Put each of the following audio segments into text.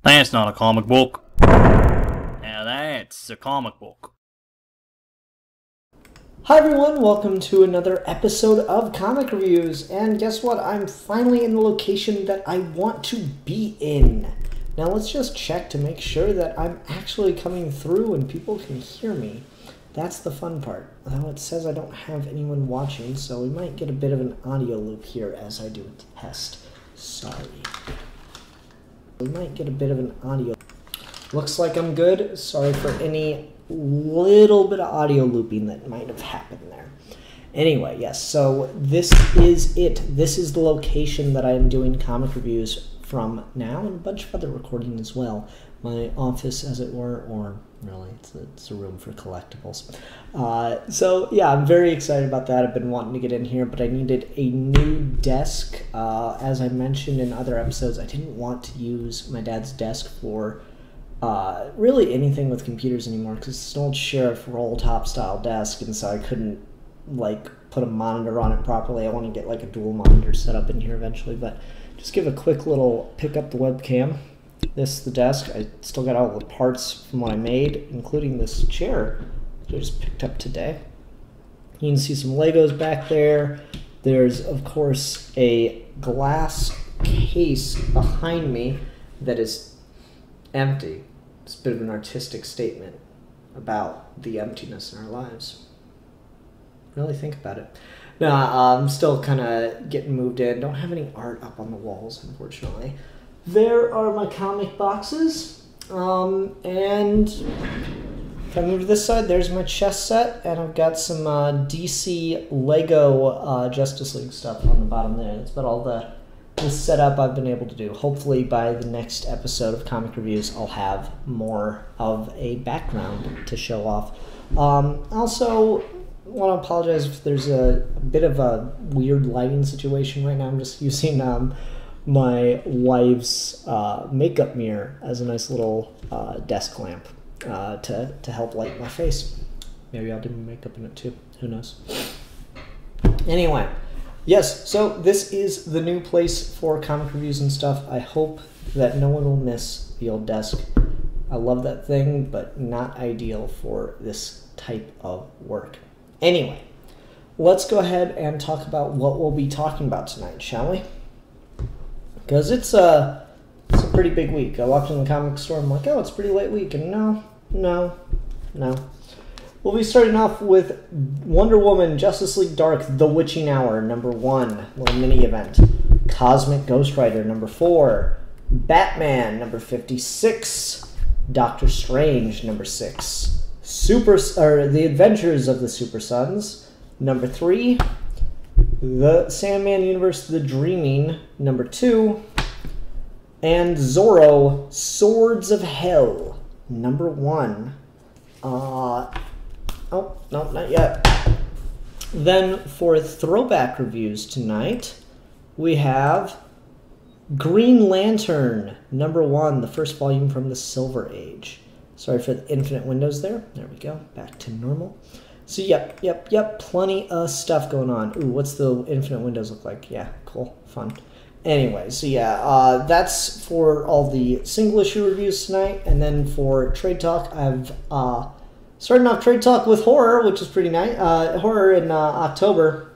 That's not a comic book. Now that's a comic book. Hi everyone, welcome to another episode of Comic Reviews, and guess what? I'm finally in the location that I want to be in. Now let's just check to make sure that I'm actually coming through and people can hear me. That's the fun part. Though it says I don't have anyone watching, so we might get a bit of an audio loop here as I do a test. Sorry. We might get a bit of an audio. Looks like I'm good. Sorry for any little bit of audio looping that might have happened there. Anyway, yes, so this is it. This is the location that I am doing comic reviews from now, and a bunch of other recording as well. My office, as it were, or really, it's a room for collectibles. So yeah, I'm very excited about that. I've been wanting to get in here, but I needed a new desk. As I mentioned in other episodes, I didn't want to use my dad's desk for really anything with computers anymore, because it's an old sheriff roll top style desk, and so I couldn't like put a monitor on it properly. I want to get like a dual monitor set up in here eventually, but just give a quick little pick up the webcam. This is the desk. I still got all the parts from what I made, including this chair that I just picked up today. You can see some Legos back there. There's of course a glass case behind me that is empty. It's a bit of an artistic statement about the emptiness in our lives. Really think about it. No, I'm still kind of getting moved in. Don't have any art up on the walls, unfortunately. There are my comic boxes. And if I move to this side, there's my chess set. And I've got some DC Lego Justice League stuff on the bottom there. That's about all the setup I've been able to do. Hopefully by the next episode of Comic Reviews, I'll have more of a background to show off. Also, I want to apologize if there's a bit of a weird lighting situation right now. I'm just using my wife's makeup mirror as a nice little desk lamp to help light my face. Maybe I'll do my makeup in it too. Who knows? Anyway. Yes, so this is the new place for comic reviews and stuff. I hope that no one will miss the old desk. I love that thing, but not ideal for this type of work. Anyway, let's go ahead and talk about what we'll be talking about tonight, shall we? Because it's a pretty big week. I walked in the comic store and I'm like, oh, it's a pretty late week. And no. We'll be starting off with Wonder Woman, Justice League Dark, The Witching Hour, #1, little mini event. Cosmic Ghost Rider, #4. Batman, #56. Doctor Strange, #6. The Adventures of the SuperSons, #3. The Sandman Universe, The Dreaming, #2. And Zorro, Swords of Hell, #1. Oh, no, not yet. Then for throwback reviews tonight, we have Green Lantern, #1, the first volume from the Silver Age. Sorry for the infinite windows there. There we go, back to normal. So yep, plenty of stuff going on. Ooh, what's the infinite windows look like? Yeah, cool, fun. Anyway, so yeah, that's for all the single issue reviews tonight. And then for Trade Talk, I've starting off Trade Talk with horror, which is pretty nice. Horror in October.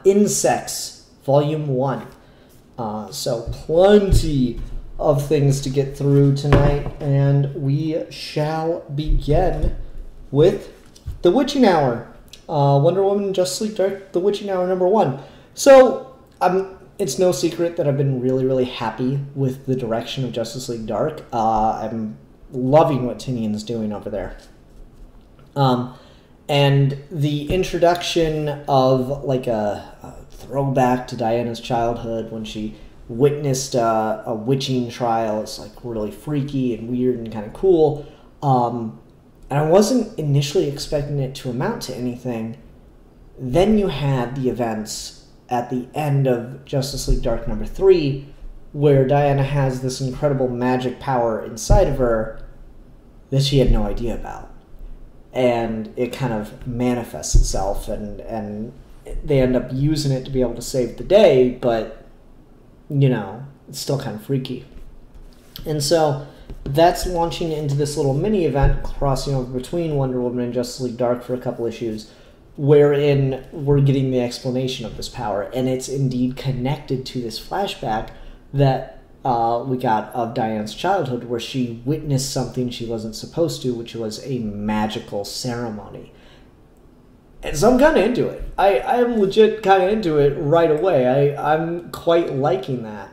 Insexts, Volume 1. So plenty of things to get through tonight. And we shall begin with The Witching Hour. Wonder Woman, Justice League Dark, The Witching Hour, #1. So, it's no secret that I've been really, really happy with the direction of Justice League Dark. I'm loving what Tynion's doing over there. And the introduction of like a throwback to Diana's childhood when she witnessed a witching trial. It's like really freaky and weird and kind of cool. And I wasn't initially expecting it to amount to anything. Then you had the events at the end of Justice League Dark #3, where Diana has this incredible magic power inside of her that she had no idea about. And it kind of manifests itself, and they end up using it to be able to save the day, but, you know, it's still kind of freaky. And so that's launching into this little mini event crossing over between Wonder Woman and Justice League Dark for a couple issues, wherein we're getting the explanation of this power, and it's indeed connected to this flashback that we got of Diana's childhood, where she witnessed something she wasn't supposed to, which was a magical ceremony. And so I'm kind of into it. I am legit kind of into it right away. I'm quite liking that.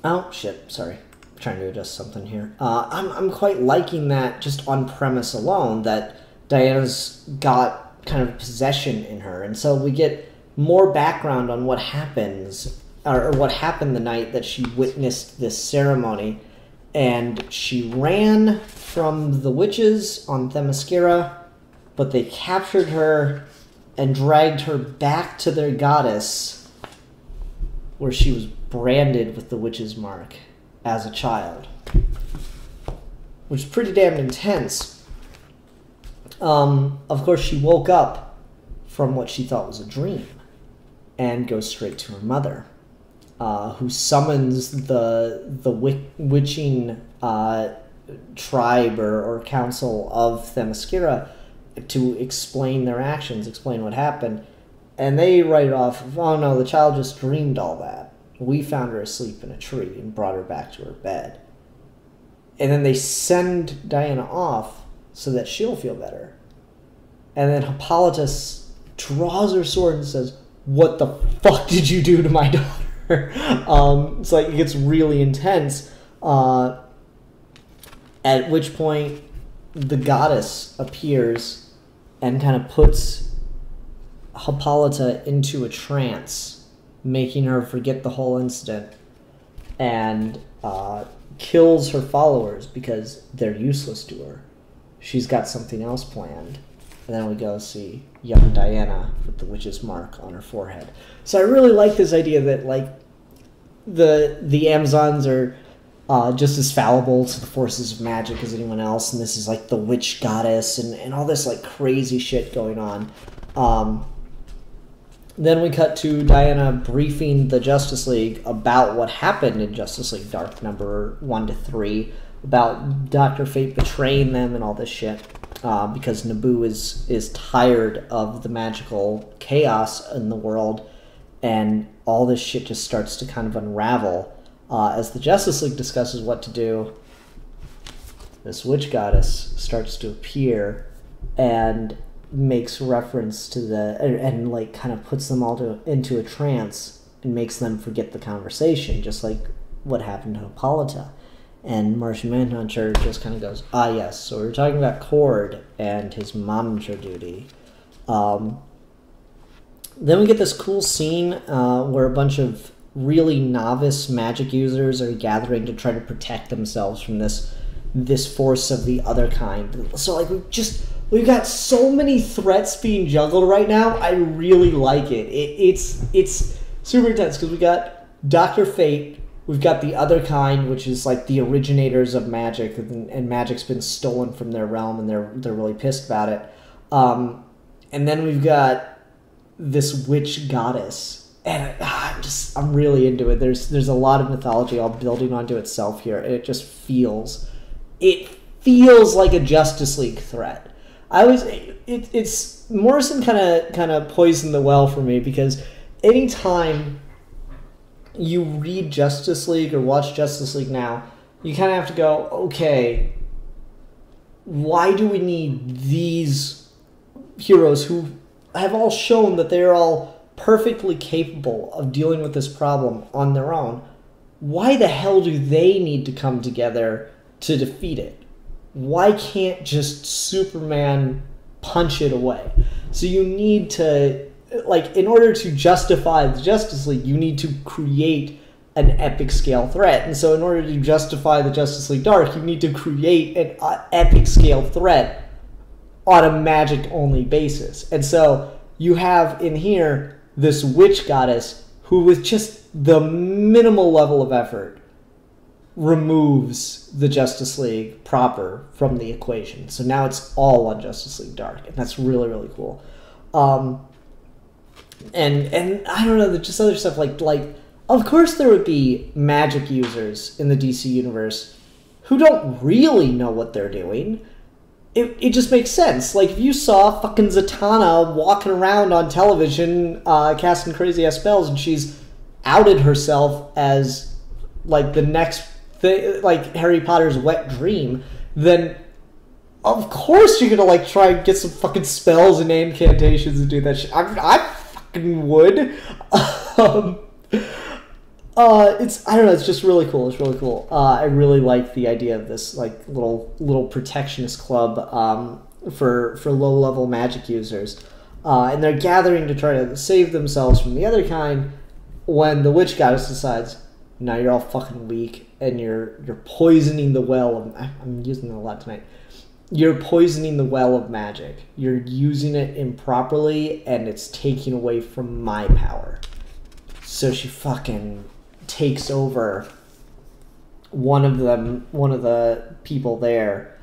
Oh, shit, sorry. I'm trying to adjust something here. I'm quite liking that just on premise alone, that Diana's got kind of possession in her. And so we get more background on what happens, or what happened the night that she witnessed this ceremony. And she ran from the witches on Themyscira, but they captured her and dragged her back to their goddess, where she was branded with the witch's mark as a child, which is pretty damn intense. Of course, she woke up from what she thought was a dream and goes straight to her mother, who summons the witching tribe or council of Themyscira to explain their actions, explain what happened. And they write off, oh no, the child just dreamed all that. We found her asleep in a tree and brought her back to her bed. And then they send Diana off so that she'll feel better. And then Hippolytus draws her sword and says, what the fuck did you do to my daughter? It's like, it gets really intense. At which point the goddess appears and kind of puts Hippolyta into a trance, making her forget the whole incident, and kills her followers because they're useless to her. She's got something else planned. And then we go see young Diana with the witch's mark on her forehead. So I really like this idea that, like, the Amazons are just as fallible to the forces of magic as anyone else, and this is like the witch goddess and all this like crazy shit going on. Then we cut to Diana briefing the Justice League about what happened in Justice League Dark number 1 to 3, about Dr. Fate betraying them and all this shit, because Nabu is tired of the magical chaos in the world, and all this shit just starts to kind of unravel. As the Justice League discusses what to do, this witch goddess starts to appear and makes reference to and like kind of puts them all into a trance and makes them forget the conversation, just like what happened to Hippolyta. And Martian Manhunter just kind of goes, ah yes, so we were talking about Cord and his momager duty. Then we get this cool scene where a bunch of really novice magic users are gathering to try to protect themselves from this force of the other kind. So like we've got so many threats being juggled right now. I really like it. It's super intense because we got Dr. Fate, we've got the other kind, which is like the originators of magic, and magic's been stolen from their realm, and they're really pissed about it. And then we've got this witch goddess. And I'm really into it. There's a lot of mythology all building onto itself here, and it just feels like a Justice League threat. It's Morrison kind of poisoned the well for me, because anytime you read Justice League or watch Justice League now, you kind of have to go, okay, why do we need these heroes who have all shown that they're all perfectly capable of dealing with this problem on their own? Why the hell do they need to come together to defeat it? Why can't just Superman punch it away? So you need to, like, in order to justify the Justice League, you need to create an epic scale threat. And so in order to justify the Justice League Dark, you need to create an epic scale threat on a magic only basis. And so you have in here this witch goddess who, with just the minimal level of effort, removes the Justice League proper from the equation. So now it's all on Justice League Dark, and that's really, really cool. And I don't know, just other stuff like of course there would be magic users in the DC universe who don't really know what they're doing. It just makes sense. Like, if you saw fucking Zatanna walking around on television casting crazy-ass spells, and she's outed herself as, like, the next thing, like, Harry Potter's wet dream, then of course you're gonna, like, try and get some fucking spells and incantations and do that shit. I fucking would. I don't know, it's just really cool. It's really cool. I really like the idea of this, like, little protectionist club for low-level magic users. And they're gathering to try to save themselves from the other kind when the witch goddess decides, now you're all fucking weak and you're poisoning the well of... I'm using it a lot tonight. You're poisoning the well of magic. You're using it improperly and it's taking away from my power. So she fucking takes over one of the people there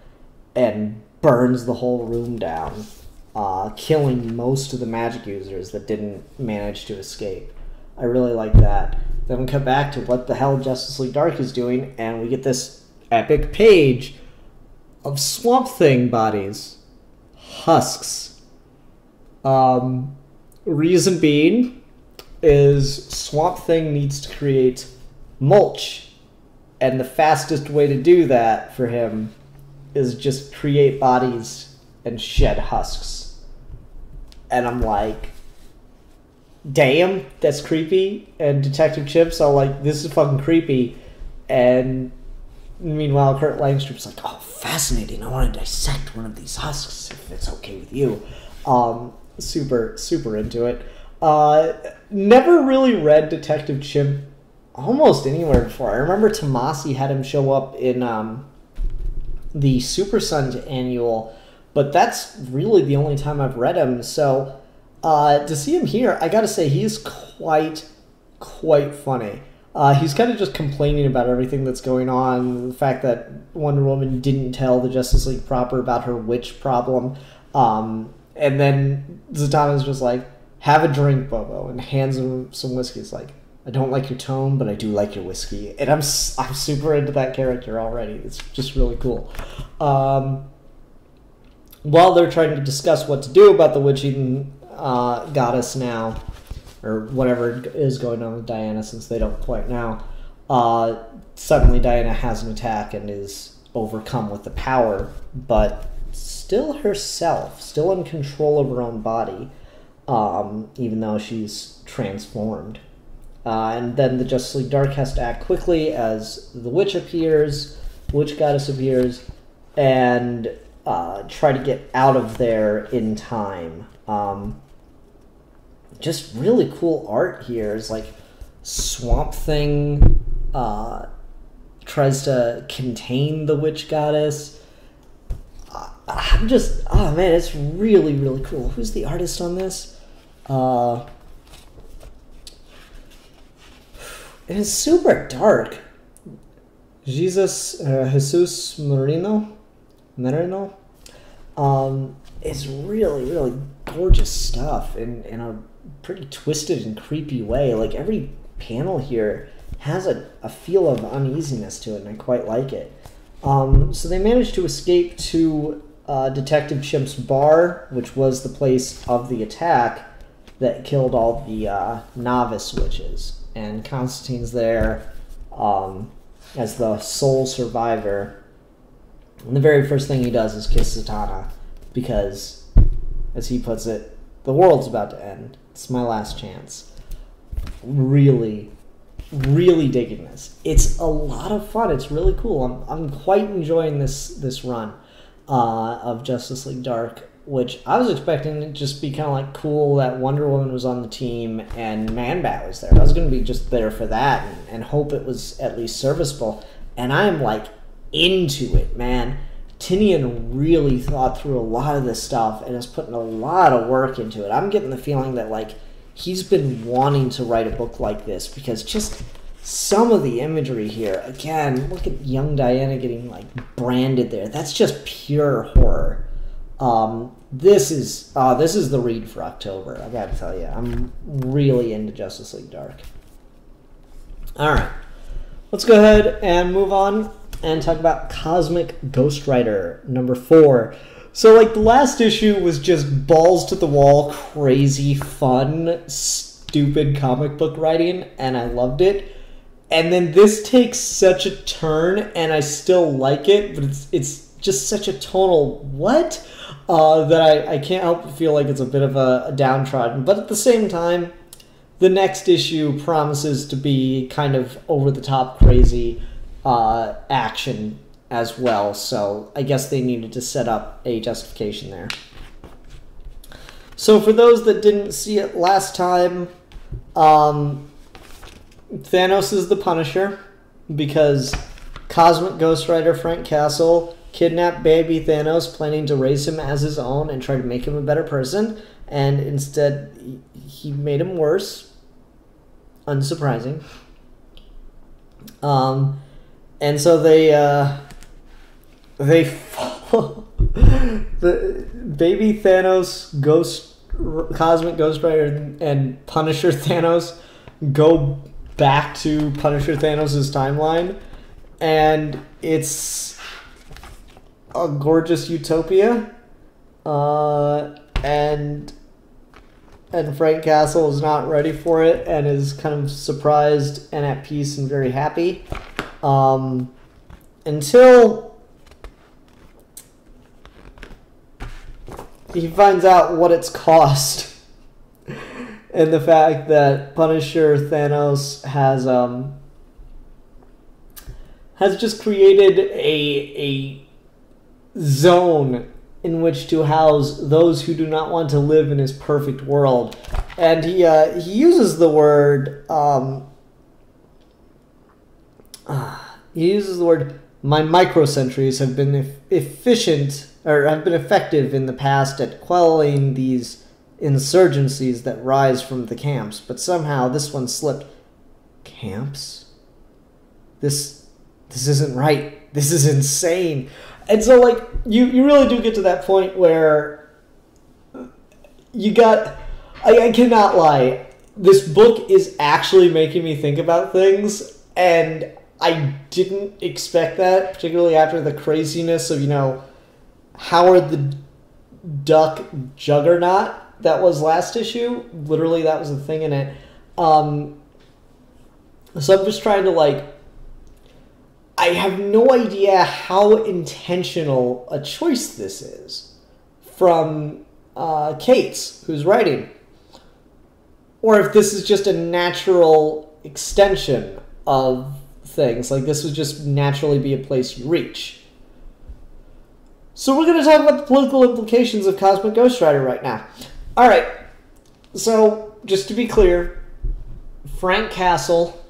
and burns the whole room down, killing most of the magic users that didn't manage to escape. I really like that. Then we come back to what the hell Justice League Dark is doing, and we get this epic page of Swamp Thing bodies. Husks. Reason being is Swamp Thing needs to create mulch, and the fastest way to do that for him is just create bodies and shed husks. And I'm like, damn, that's creepy. And Detective Chip's all like, this is fucking creepy. And meanwhile, Kurt Langstrom's like, oh, fascinating, I want to dissect one of these husks if it's okay with you. Super into it. Never really read Detective Chimp almost anywhere before. I remember Tomasi had him show up in the SuperSons annual, but that's really the only time I've read him. So to see him here, I gotta say he's quite funny. He's kind of just complaining about everything that's going on, the fact that Wonder Woman didn't tell the Justice League proper about her witch problem, and then Zatanna's just like, have a drink, Bobo, and hands him some whiskey. It's like, I don't like your tone, but I do like your whiskey. And I'm super into that character already. It's just really cool. While they're trying to discuss what to do about the witch-eating goddess now, or whatever is going on with Diana, since they don't quite know, suddenly Diana has an attack and is overcome with the power, but still herself, still in control of her own body. Even though she's transformed. And then the Justice League Dark has to act quickly as the witch goddess appears, and try to get out of there in time. Just really cool art here. It's like Swamp Thing tries to contain the witch goddess. I'm just, oh man, it's really, really cool. Who's the artist on this? It is super dark. Jesus Merino? It's really, really gorgeous stuff in a pretty twisted and creepy way. Like, every panel here has a feel of uneasiness to it, and I quite like it. So they managed to escape to Detective Chimp's bar, which was the place of the attack that killed all the novice witches. And Constantine's there as the sole survivor. And the very first thing he does is kiss Zatanna, because, as he puts it, the world's about to end. It's my last chance. Really, really digging this. It's a lot of fun. It's really cool. I'm quite enjoying this run of Justice League Dark, which I was expecting to just be kind of like cool that Wonder Woman was on the team and Man-Bat was there. I was going to be just there for that and hope it was at least serviceable. And I'm like into it, man. Tynion really thought through a lot of this stuff and is putting a lot of work into it. I'm getting the feeling that, like, he's been wanting to write a book like this, because just some of the imagery here, again, look at young Diana getting, like, branded there. That's just pure horror. This is the read for October, I gotta tell you. I'm really into Justice League Dark. All right. Let's go ahead and move on and talk about Cosmic Ghost Rider number 4. So, like, the last issue was just balls to the wall, crazy, fun, stupid comic book writing, and I loved it. And then this takes such a turn, and I still like it, but it's just such a tonal what that I can't help but feel like it's a bit of a downtrodden. But at the same time, the next issue promises to be kind of over-the-top crazy action as well, so I guess they needed to set up a justification there. So for those that didn't see it last time, Thanos is the Punisher because Cosmic Ghost Rider Frank Castle kidnapped baby Thanos, planning to raise him as his own and try to make him a better person, and instead he made him worse. Unsurprising. And so they follow the baby Thanos, Cosmic Ghost Rider, and Punisher Thanos go back to Punisher Thanos' timeline, and it's a gorgeous utopia, and Frank Castle is not ready for it and is kind of surprised and at peace and very happy. Until he finds out what it's cost. And the fact that Punisher Thanos has just created a zone in which to house those who do not want to live in his perfect world. And he uses the word my microsentries have been efficient, or have been effective in the past at quelling these insurgencies that rise from the camps, but somehow this one slipped. Camps? This isn't right. This is insane. And so, like, you really do get to that point where you got... I cannot lie. This book is actually making me think about things, and I didn't expect that, particularly after the craziness of, Howard the Duck Juggernaut that was last issue. Literally, that was the thing in it. So I'm just trying to, I have no idea how intentional a choice this is from Cates, who's writing. Or if this is just a natural extension of things. Like, this would just naturally be a place you reach. So we're going to talk about the political implications of Cosmic Ghost Rider right now. Alright, so just to be clear, Frank Castle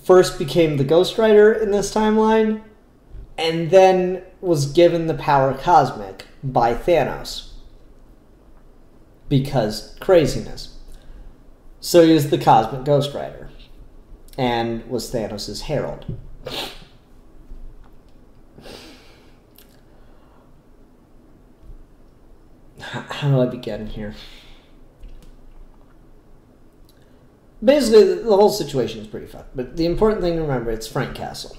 first became the Ghost Rider in this timeline, and then was given the power Cosmic by Thanos. Because craziness. So he is the Cosmic Ghost Rider, and was Thanos' herald. How do I begin here? Basically, the whole situation is pretty fucked. But the important thing to remember, it's Frank Castle.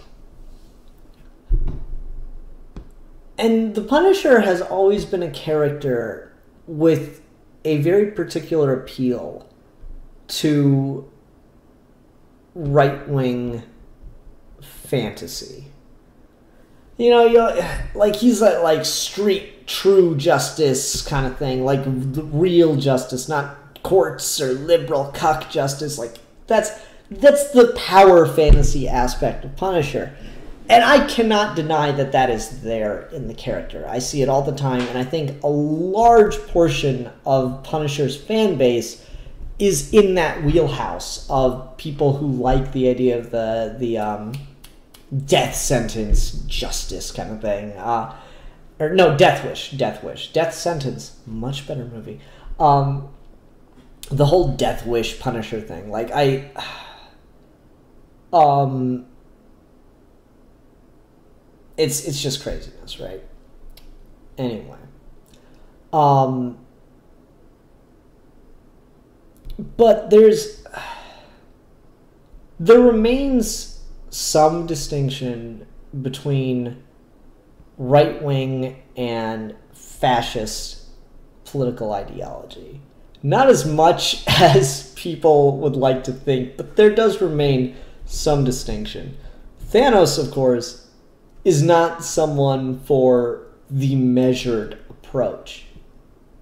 And the Punisher has always been a character with a very particular appeal to right-wing fantasy. Like, he's like street true justice kind of thing, like real justice, not courts or liberal cuck justice. Like, that's the power fantasy aspect of Punisher. And I cannot deny that that is there in the character. I see it all the time, and I think a large portion of Punisher's fan base is in that wheelhouse of people who like the idea of the death sentence justice kind of thing. Or no, Death Wish. Death Sentence, much better movie. The whole Death Wish Punisher thing. Like, it's just craziness, right? Anyway. But there's there remains some distinction between right-wing and fascist political ideology. Not as much as people would like to think, but there does remain some distinction. Thanos, of course, is not someone for the measured approach.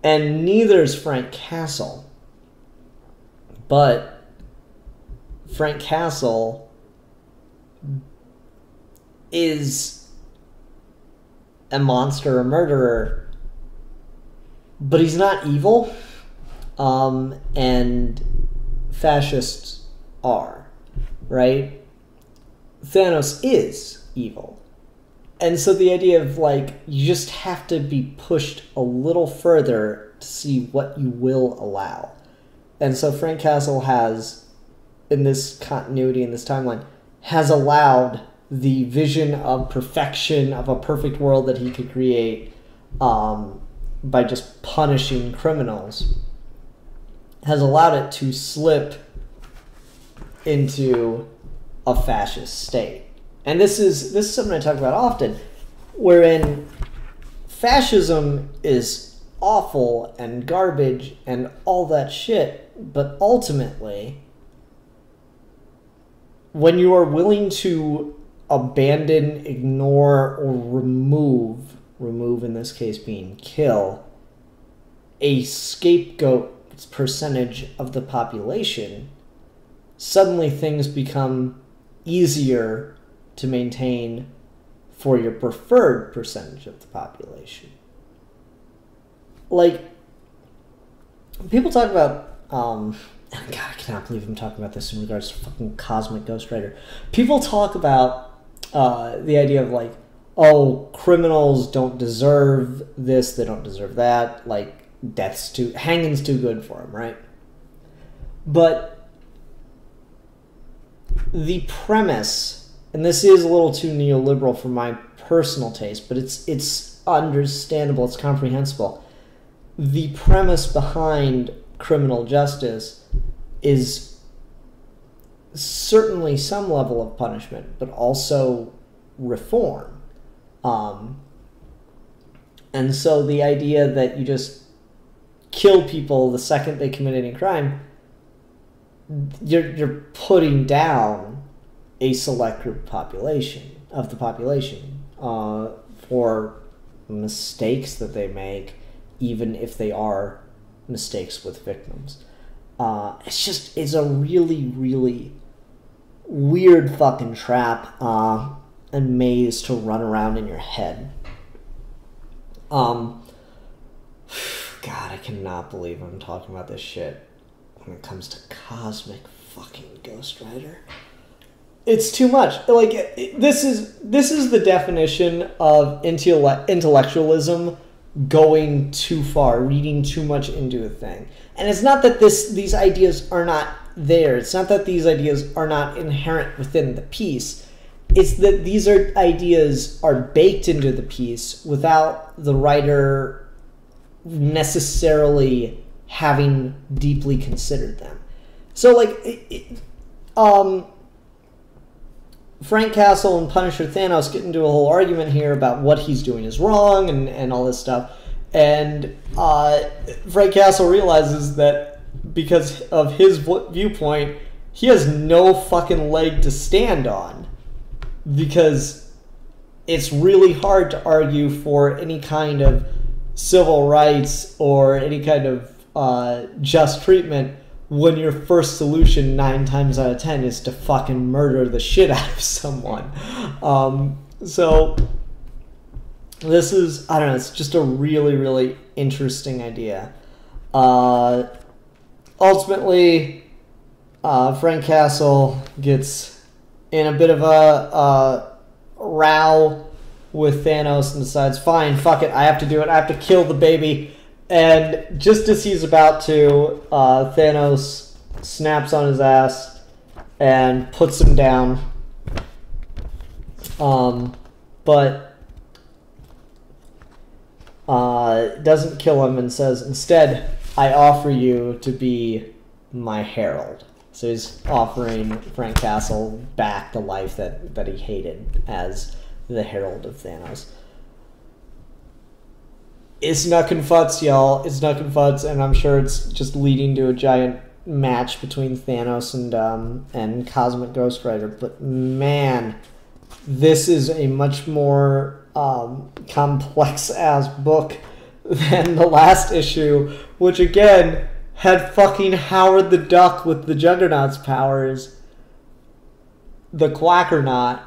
And neither is Frank Castle. But Frank Castle is a monster, a murderer, but he's not evil. And fascists are, right? Thanos is evil. And so the idea of, like, you just have to be pushed a little further to see what you will allow. And so Frank Castle has, in this continuity, in this timeline, has allowed the vision of perfection, of a perfect world that he could create by just punishing criminals, has allowed it to slip into a fascist state. And this is something I talk about often, wherein fascism is awful and garbage and all that shit, but ultimately, when you are willing to abandon, ignore, or remove in this case being kill, a scapegoat's percentage of the population, suddenly things become easier to maintain for your preferred percentage of the population. Like, people talk about, God, I cannot believe I'm talking about this in regards to fucking Cosmic Ghost Rider. People talk about the idea of, like, oh, criminals don't deserve this, they don't deserve that, like, hanging's too good for them, right? But the premise, and this is a little too neoliberal for my personal taste, but it's understandable, it's comprehensible. The premise behind criminal justice is certainly some level of punishment, but also reform. And so the idea that you just kill people the second they commit any crime, you're putting down a select group of the population for mistakes that they make, even if they are mistakes with victims. It's a really, really weird fucking trap and maze to run around in your head. God, I cannot believe I'm talking about this shit when it comes to Cosmic fucking Ghost Rider. It's too much. Like, this is the definition of intellectualism going too far, reading too much into a thing. And it's not that these ideas are not there. It's not that these ideas are not inherent within the piece. It's that these ideas are baked into the piece without the writer necessarily having deeply considered them. So, like, Frank Castle and Punisher Thanos get into a whole argument here about what he's doing is wrong and all this stuff. And Frank Castle realizes that because of his viewpoint, he has no fucking leg to stand on. Because it's really hard to argue for any kind of civil rights or any kind of just treatment when your first solution 9 times out of 10 is to fucking murder the shit out of someone. So this is, I don't know, it's just a really, really interesting idea. Ultimately, Frank Castle gets in a bit of a row with Thanos and decides, fine, fuck it, I have to do it, I have to kill the baby. And just as he's about to, Thanos snaps on his ass and puts him down. But doesn't kill him and says, instead, I offer you to be my herald. So he's offering Frank Castle back the life that he hated as the Herald of Thanos. It's knuckin' futz, y'all. It's knuckin' futz, and I'm sure it's just leading to a giant match between Thanos and Cosmic Ghost Rider. But man, this is a much more complex-ass book than the last issue, which again had fucking Howard the Duck with the Juggernaut's powers, the Quackernaut,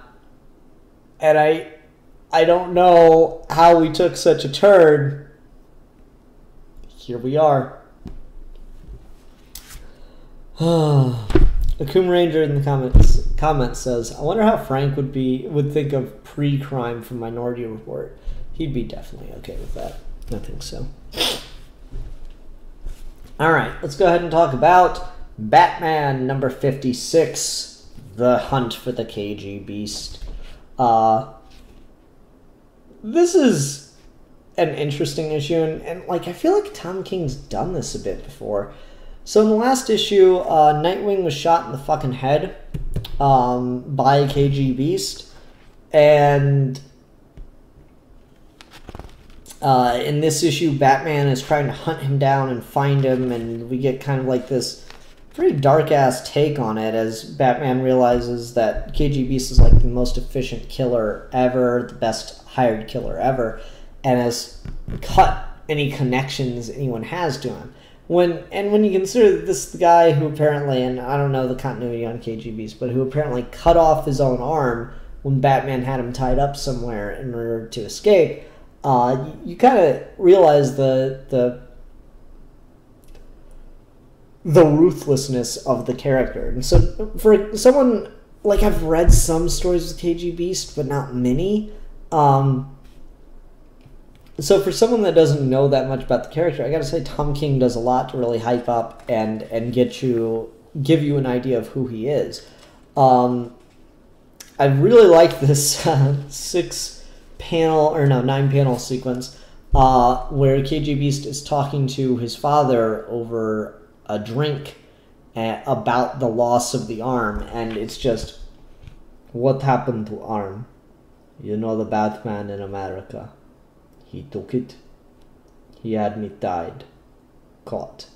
and I don't know how we took such a turn. Here we are. Akum Ranger in the comments says, I wonder how Frank would think of pre-crime from Minority Report. He'd be definitely okay with that. I think so. Alright, let's go ahead and talk about Batman number 56, The Hunt for the KG Beast. This is an interesting issue, and like I feel like Tom King's done this a bit before. So in the last issue, Nightwing was shot in the fucking head by a KG Beast, and in this issue, Batman is trying to hunt him down and find him, and we get kind of like this pretty dark-ass take on it as Batman realizes that KG Beast is like the most efficient killer ever, the best hired killer ever, and has cut any connections anyone has to him. When you consider that this is the guy who apparently, and I don't know the continuity on KG Beast, but who apparently cut off his own arm when Batman had him tied up somewhere in order to escape, you kind of realize the ruthlessness of the character. And so for someone, like, I've read some stories of KG Beast, but not many. So for someone that doesn't know that much about the character, I gotta say Tom King does a lot to really hype up and give you an idea of who he is. I really like this 9-panel sequence where KG Beast is talking to his father over a drink about the loss of the arm, and it's just, what happened to arm? You know, the Batman in America. He took it. He had me tied, caught.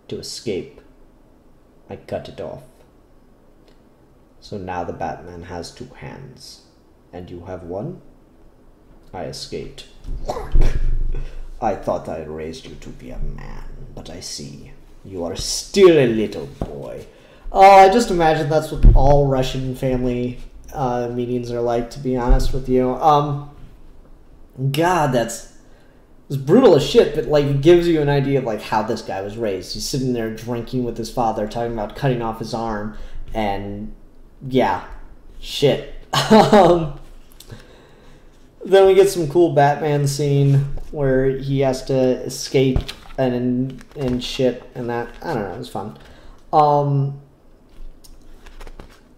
To escape, I cut it off. So now the Batman has 2 hands. And you have 1? I escaped. I thought I raised you to be a man, but I see. You are still a little boy. Oh, I just imagine that's what all Russian family meetings are like, to be honest with you. God, it's brutal as shit, but like it gives you an idea of like how this guy was raised. He's sitting there drinking with his father, talking about cutting off his arm, and yeah, shit. Then we get some cool Batman scene where he has to escape and shit, and that, I don't know, it was fun.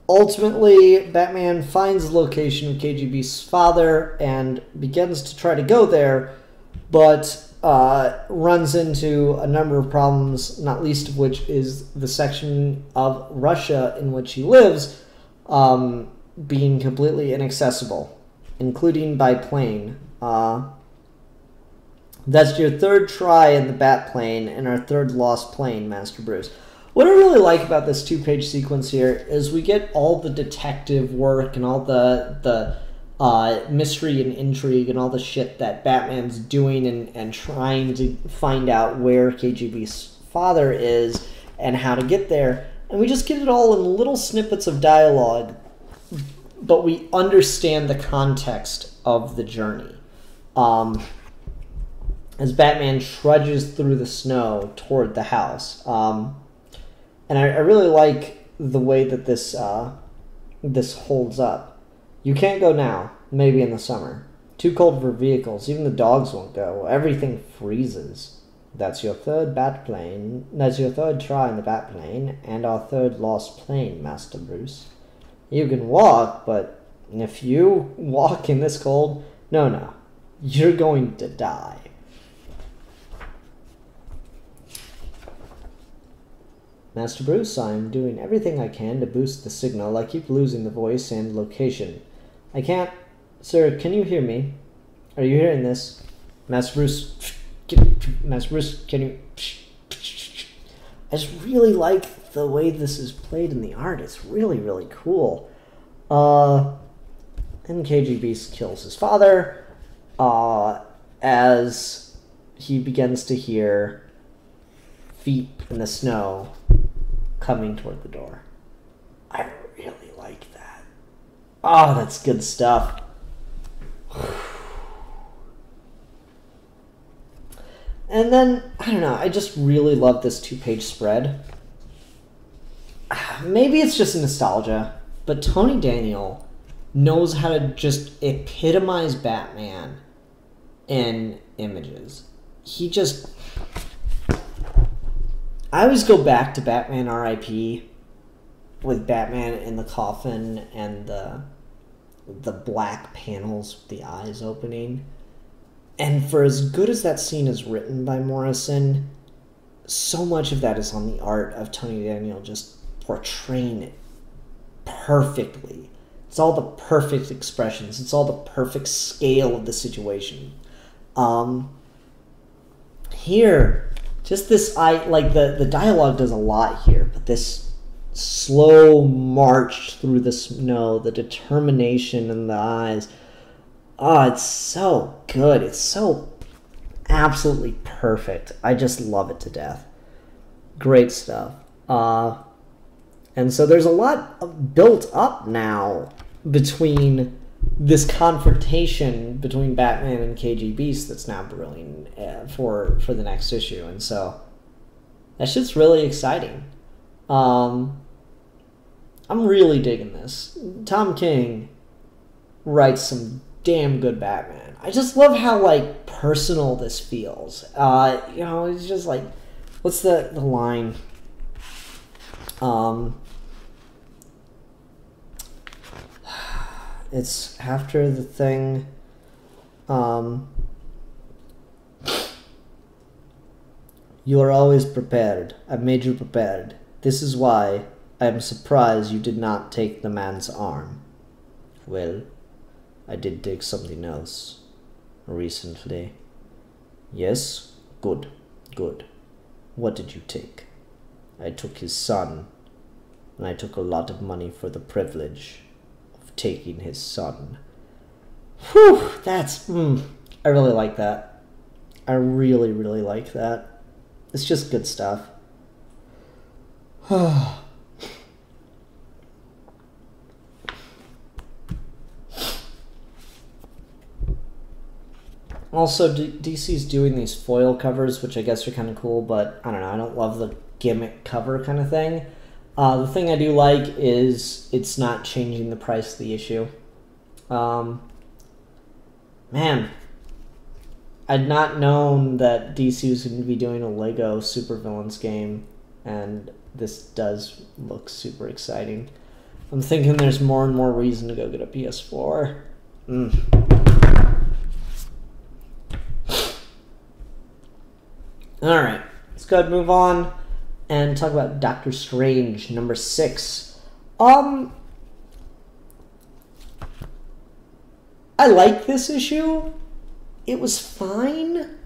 Ultimately, Batman finds the location of KG Beast's father and begins to try to go there, but runs into a number of problems, not least of which is the section of Russia in which he lives being completely inaccessible, including by plane. That's your 3rd try in the Bat plane and our 3rd lost plane, Master Bruce. What I really like about this 2-page sequence here is we get all the detective work and all the mystery and intrigue and all the shit that Batman's doing and trying to find out where KG Beast's father is and how to get there. And we just get it all in little snippets of dialogue, but we understand the context of the journey. As Batman trudges through the snow toward the house. And I really like the way that this holds up. You can't go now, maybe in the summer. Too cold for vehicles, even the dogs won't go. Everything freezes. That's your 3rd bat plane. That's your 3rd try in the bat plane, and our 3rd lost plane, Master Bruce. You can walk, but if you walk in this cold, no, you're going to die. Master Bruce, I'm doing everything I can to boost the signal. I keep losing the voice and location. I can't... Sir, can you hear me? Are you hearing this? Master Bruce... Master Bruce, can you... I just really like the way this is played in the art. It's really, really cool. And KG Beast kills his father as he begins to hear feet in the snow coming toward the door. I really like that. Oh, that's good stuff. And then, I don't know, I just really love this 2-page spread. Maybe it's just nostalgia, but Tony Daniel knows how to just epitomize Batman in images. He just... I always go back to Batman R.I.P. with Batman in the coffin and the black panels with the eyes opening. And for as good as that scene is written by Morrison, so much of that is on the art of Tony Daniel just portraying it perfectly. It's all the perfect expressions. It's all the perfect scale of the situation. Here, just this, the dialogue does a lot here, but this slow march through the snow, the determination in the eyes, oh, it's so good. It's so absolutely perfect. I just love it to death. Great stuff. And so there's a lot built up now between this confrontation between Batman and KG Beast that's now brewing for the next issue. And so that shit's really exciting. I'm really digging this. Tom King writes some damn good Batman. I just love how, like, personal this feels. You know, it's just like, what's the line? It's after the thing, you are always prepared. I've made you prepared. This is why I am surprised you did not take the man's arm. Well, I did take something else recently. Yes? Good. Good. What did you take? I took his son, and I took a lot of money for the privilege of taking his son. Whew! That's... I really like that. I really, really like that. It's just good stuff. Also, DC's doing these foil covers, which I guess are kind of cool, but I don't know, I don't love the gimmick cover kind of thing. The thing I do like is it's not changing the price of the issue. Man, I'd not known that DC was going to be doing a Lego Supervillains game, and this does look super exciting. I'm thinking there's more and more reason to go get a PS4. Alright, let's go ahead and move on and talk about Doctor Strange, number 6. I like this issue. It was fine.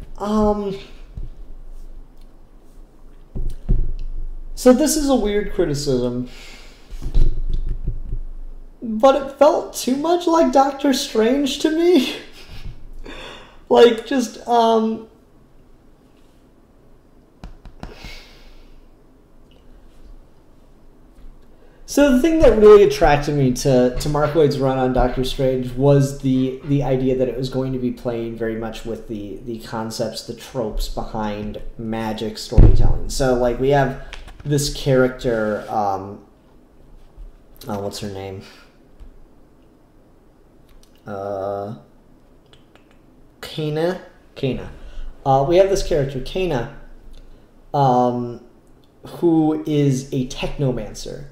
So this is a weird criticism, but it felt too much like Doctor Strange to me. Like, just, So the thing that really attracted me to Mark Waid's run on Doctor Strange was the idea that it was going to be playing very much with the concepts, the tropes behind magic storytelling. So, like, we have this character, what's her name? Kana. We have this character, Kana, who is a technomancer.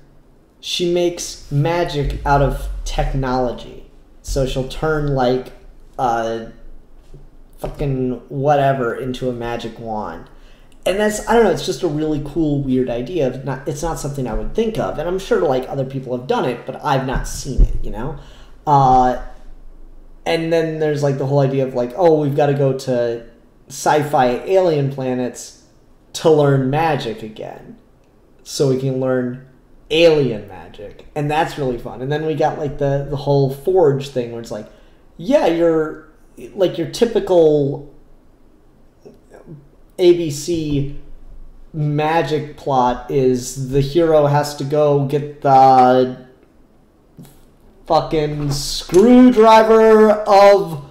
She makes magic out of technology. So she'll turn, like, fucking whatever into a magic wand. And that's, I don't know, it's just a really cool, weird idea. It's not something I would think of. And I'm sure, like, other people have done it, but I've not seen it, you know? And then there's, like, the whole idea of, like, oh, we've got to go to sci-fi alien planets to learn magic again. So we can learn alien magic. And that's really fun. And then we got, like, the whole Forge thing where it's like, yeah, you're, like, your typical ABC magic plot is the hero has to go get the fucking screwdriver of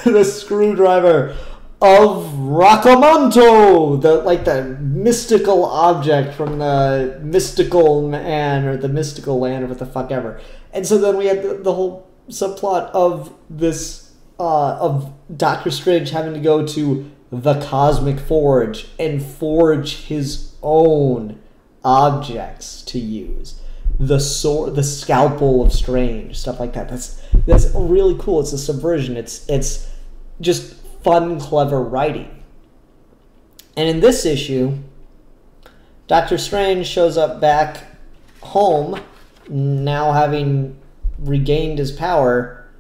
the screwdriver of Raccomanto, the mystical object from the mystical man or the mystical land or what the fuck ever. And so then we had the whole subplot of this of Doctor Strange having to go to the Cosmic Forge and forge his own objects to use. The sword, the scalpel of Strange, stuff like that. That's really cool. It's a subversion. It's just fun, clever writing. And in this issue, Doctor Strange shows up back home, now having regained his power,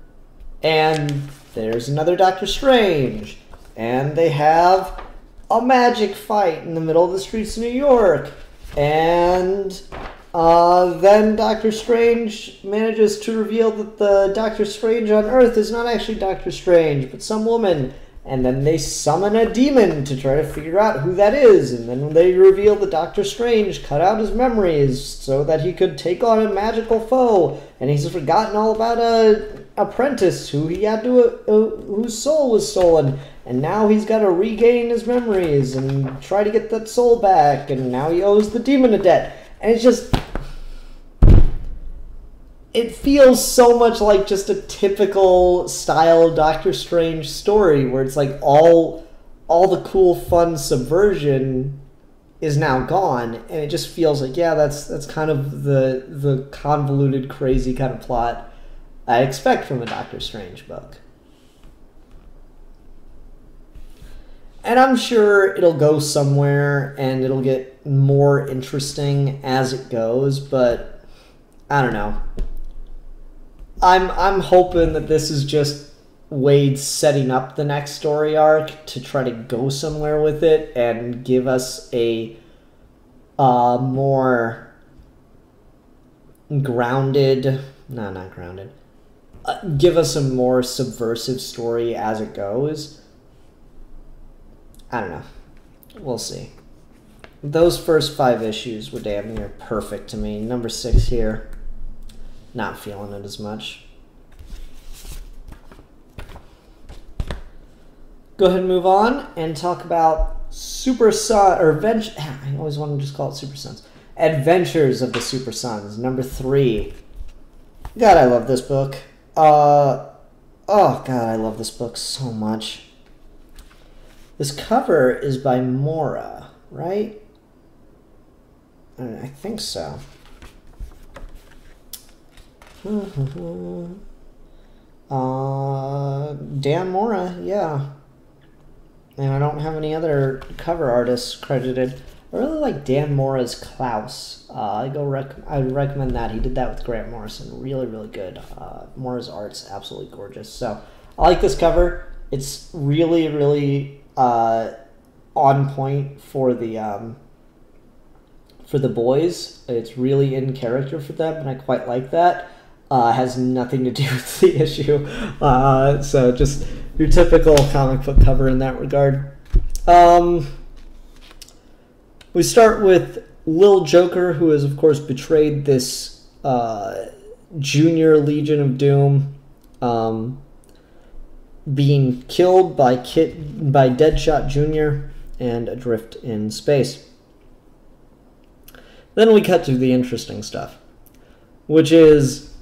and there's another Doctor Strange, and they have a magic fight in the middle of the streets of New York, and then Doctor Strange manages to reveal that the Doctor Strange on Earth is not actually Doctor Strange, but some woman, and then they summon a demon to try to figure out who that is, and then they reveal that Doctor Strange cut out his memories so that he could take on a magical foe, and he's forgotten all about a apprentice who he had to whose soul was stolen, and now he's got to regain his memories and try to get that soul back, and now he owes the demon a debt. And it's just, it feels so much like just a typical style Doctor Strange story where it's like all the cool fun subversion is now gone, and it just feels like, yeah, that's kind of the convoluted, crazy kind of plot I expect from a Doctor Strange book. And I'm sure it'll go somewhere and it'll get more interesting as it goes, but I don't know. I'm hoping that this is just Waid setting up the next story arc to try to go somewhere with it and give us a more grounded, no, not grounded, give us a more subversive story as it goes. I don't know. We'll see. Those first 5 issues were damn near perfect to me. Number 6 here, not feeling it as much. Go ahead and move on and talk about SuperSons, or I always want to just call it SuperSons. Adventures of the SuperSons, number 3. God, I love this book. Oh God, I love this book so much. This cover is by Mora, right? I think so. Dan Mora, yeah. And I don't have any other cover artists credited. I really like Dan Mora's Klaus. I would recommend that. He did that with Grant Morrison. Really, really good. Mora's art's absolutely gorgeous. So I like this cover. It's really, really on point for the boys. It's really in character for them, and I quite like that. Has nothing to do with the issue. So just your typical comic book cover in that regard. We start with Lil Joker, who has, of course, betrayed this junior Legion of Doom, being killed by Deadshot Jr. and adrift in space. Then we cut to the interesting stuff, which is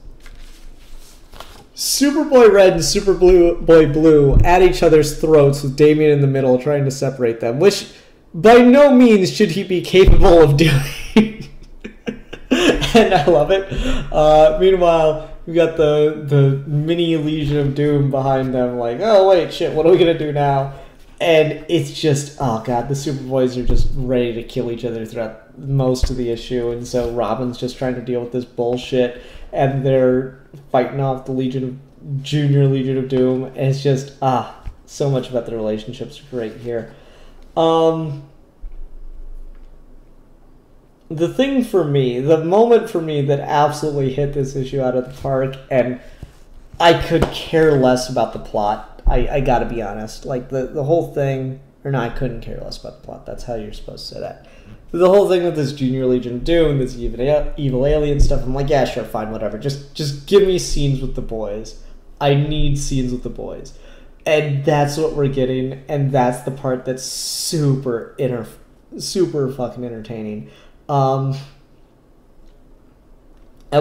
Superboy Red and Superboy Blue at each other's throats with Damian in the middle trying to separate them, which by no means should he be capable of doing. And I love it. Meanwhile, we got the mini Legion of Doom behind them like, oh wait, shit, what are we going to do now? And it's just, oh god, the Superboys are just ready to kill each other throughout most of the issue, and so Robin's just trying to deal with this bullshit, and they're fighting off the Junior Legion of Doom, and it's just, so much about the relationships are great here. The thing for me, the moment for me that absolutely hit this issue out of the park, and I could care less about the plot, I gotta be honest. Like, the whole thing, or no, I couldn't care less about the plot. That's how you're supposed to say that. The whole thing with this Junior Legion of Doom, this evil alien stuff, I'm like, yeah, sure, fine, whatever. Just give me scenes with the boys. I need scenes with the boys. And that's what we're getting, and that's the part that's super fucking entertaining. At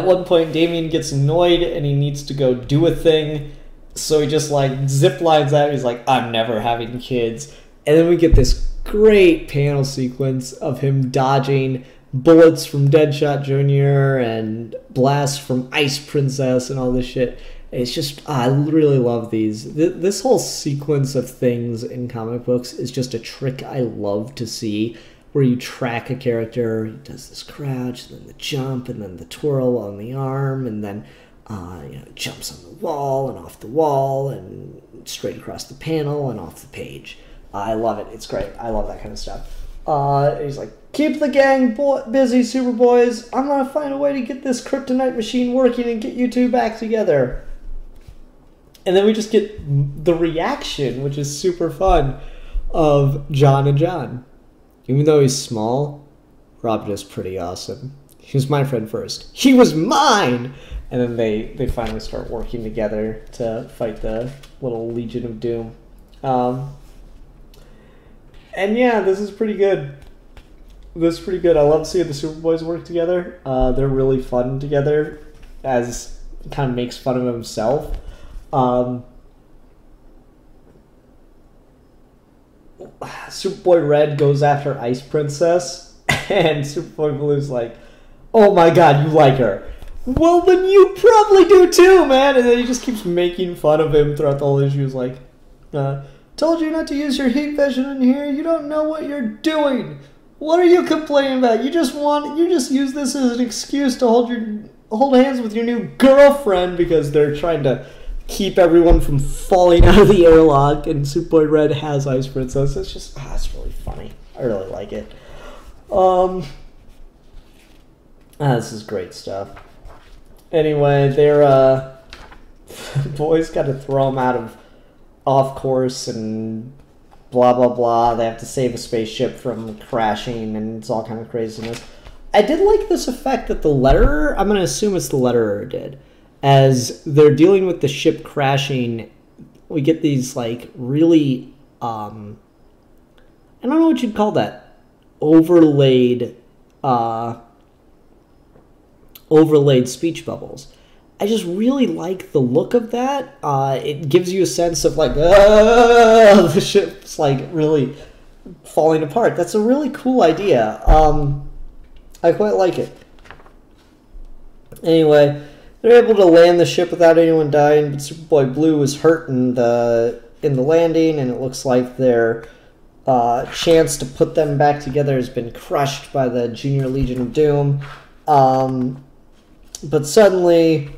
one point, Damien gets annoyed and he needs to go do a thing, so he just like zip lines out. He's like, I'm never having kids. And then we get this great panel sequence of him dodging bullets from Deadshot Jr. and blasts from Ice Princess and all this shit. It's just, I really love these. This whole sequence of things in comic books is just a trick I love to see, where you track a character, he does this crouch, and then the jump, and then the twirl on the arm, and then jumps on the wall, and off the wall, and straight across the panel, and off the page. I love it. It's great. I love that kind of stuff. He's like, keep the gang busy, Superboys. I'm going to find a way to get this kryptonite machine working and get you two back together. And then we just get the reaction, which is super fun, of John and John. Even though he's small, Robin is pretty awesome. He was my friend first. He was mine! And then they finally start working together to fight the little Legion of Doom. And yeah, this is pretty good. This is pretty good. I love seeing the Superboys work together. They're really fun together, as he kind of makes fun of himself. Superboy Red goes after Ice Princess, and Superboy Blue's like, oh my god, you like her. Well, then you probably do too, man. And then he just keeps making fun of him throughout the whole issue. He's like, told you not to use your heat vision in here. You don't know what you're doing. What are you complaining about? You just use this as an excuse to hold hands with your new girlfriend, because they're trying to keep everyone from falling out of the airlock, and Superboy Red has Ice Princess. It's just, it's really funny. I really like it. This is great stuff. Anyway, they're, boys got to throw them off course and blah, blah, blah. They have to save a spaceship from crashing, and it's all kind of craziness. I did like this effect that the letterer, I'm going to assume it's the letterer, did. As they're dealing with the ship crashing, we get these, like, really, I don't know what you'd call that, overlaid speech bubbles. I just really like the look of that. It gives you a sense of, like, the ship's, like, really falling apart. That's a really cool idea. I quite like it. Anyway, they're able to land the ship without anyone dying, but Superboy Blue is hurt in the landing, and it looks like their chance to put them back together has been crushed by the Junior Legion of Doom. But suddenly,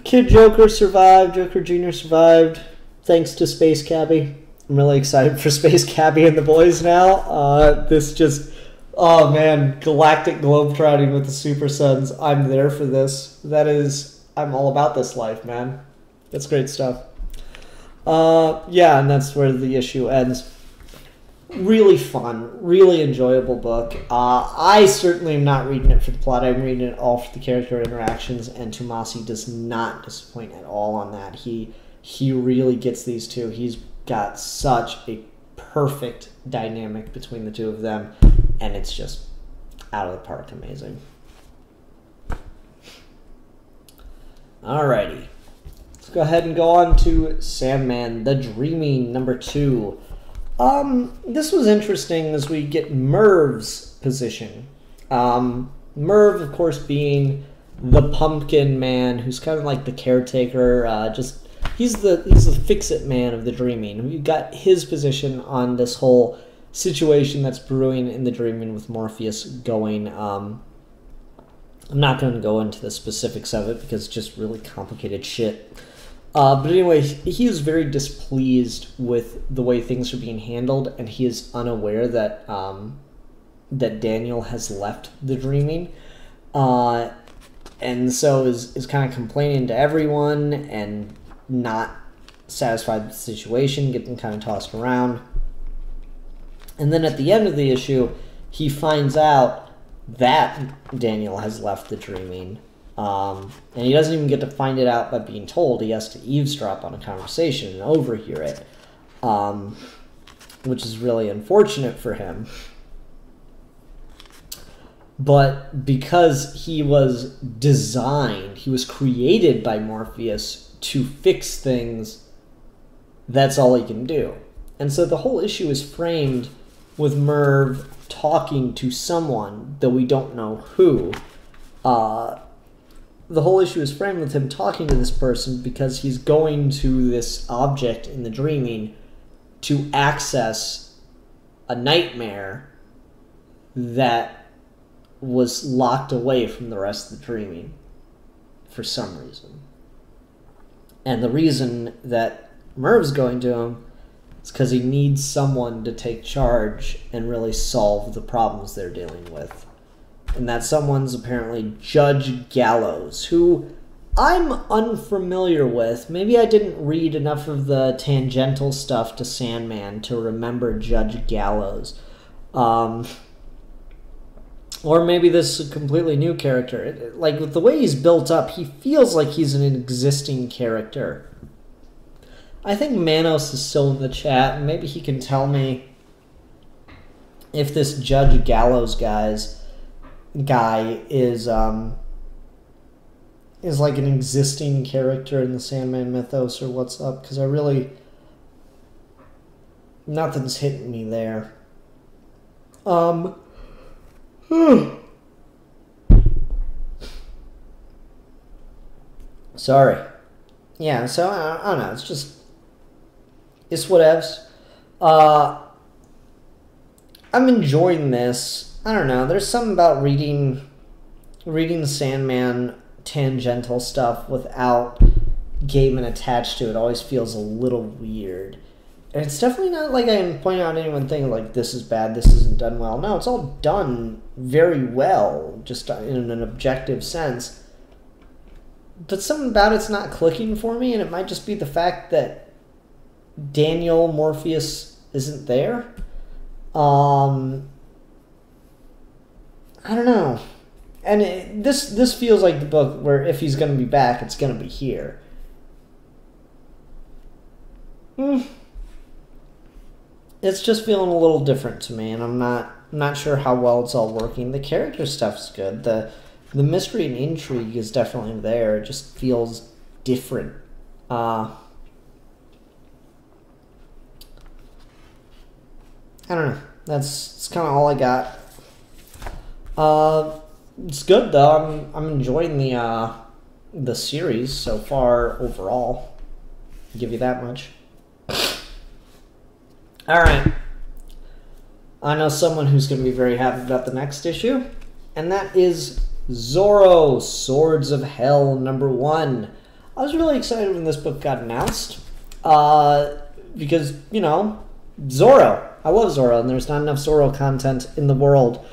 Kid Joker survived, Joker Jr. survived, thanks to Space Cabbie. I'm really excited for Space Cabbie and the boys now. This just... Oh man, galactic globetrotting with the SuperSons. I'm there for this. I'm all about this life, man. That's great stuff. Yeah, and that's where the issue ends. Really fun, really enjoyable book. I certainly am not reading it for the plot. I'm reading it all for the character interactions, and Tomasi does not disappoint at all on that. He really gets these two. He's got such a perfect dynamic between the two of them, and it's just out of the park amazing. Alrighty. Let's go ahead and go on to Sandman, The Dreaming, #2. This was interesting as we get Merv's position. Merv, of course, being the pumpkin man, who's kind of like the caretaker, just he's the fix-it man of the dreaming. We've got his position on this whole situation that's brewing in the dreaming with Morpheus going. I'm not going to go into the specifics of it because it's just really complicated shit. But anyway, he is very displeased with the way things are being handled, and he is unaware that that Daniel has left the dreaming. And so is kind of complaining to everyone and not satisfied with the situation, getting kind of tossed around. And then at the end of the issue, he finds out that Daniel has left the dreaming. And he doesn't even get to find it out by being told. He has to eavesdrop on a conversation and overhear it, which is really unfortunate for him. But because he was designed, he was created by Morpheus to fix things, that's all he can do. And so the whole issue is framed with Merv talking to someone, though we don't know who. The whole issue is framed with him talking to this person because he's going to this object in the dreaming to access a nightmare that was locked away from the rest of the dreaming for some reason. And the reason that Merv's going to him is because he needs someone to take charge and really solve the problems they're dealing with. And that someone's apparently Judge Gallows, who I'm unfamiliar with. Maybe I didn't read enough of the tangential stuff to Sandman to remember Judge Gallows. Or maybe this is a completely new character. Like, with the way he's built up, he feels like he's an existing character. I think Manos is still in the chat, and maybe he can tell me if this Judge Gallows guy is like an existing character in the Sandman mythos or what's up, because I really... nothing's hitting me there. Sorry. Yeah, so I don't know, it's whatevs. I'm enjoying this. I don't know, there's something about reading Sandman tangential stuff without Gaiman attached to it always feels a little weird. And it's definitely not like I'm pointing out anyone thinking like this is bad, this isn't done well. No, it's all done very well, just in an objective sense. But something about it's not clicking for me, and it might just be the fact that Daniel Morpheus isn't there. I don't know. And this feels like the book where if he's going to be back, it's going to be here. It's just feeling a little different to me, and I'm not sure how well it's all working. The character stuff's good. The mystery and intrigue is definitely there. It just feels different. I don't know. That's kind of all I got. It's good though. I'm enjoying the series so far overall. I'll give you that much. All right. I know someone who's going to be very happy about the next issue, and that is Zorro, Swords of Hell #1. I was really excited when this book got announced, because, you know, Zorro. I love Zorro, and there's not enough Zorro content in the world.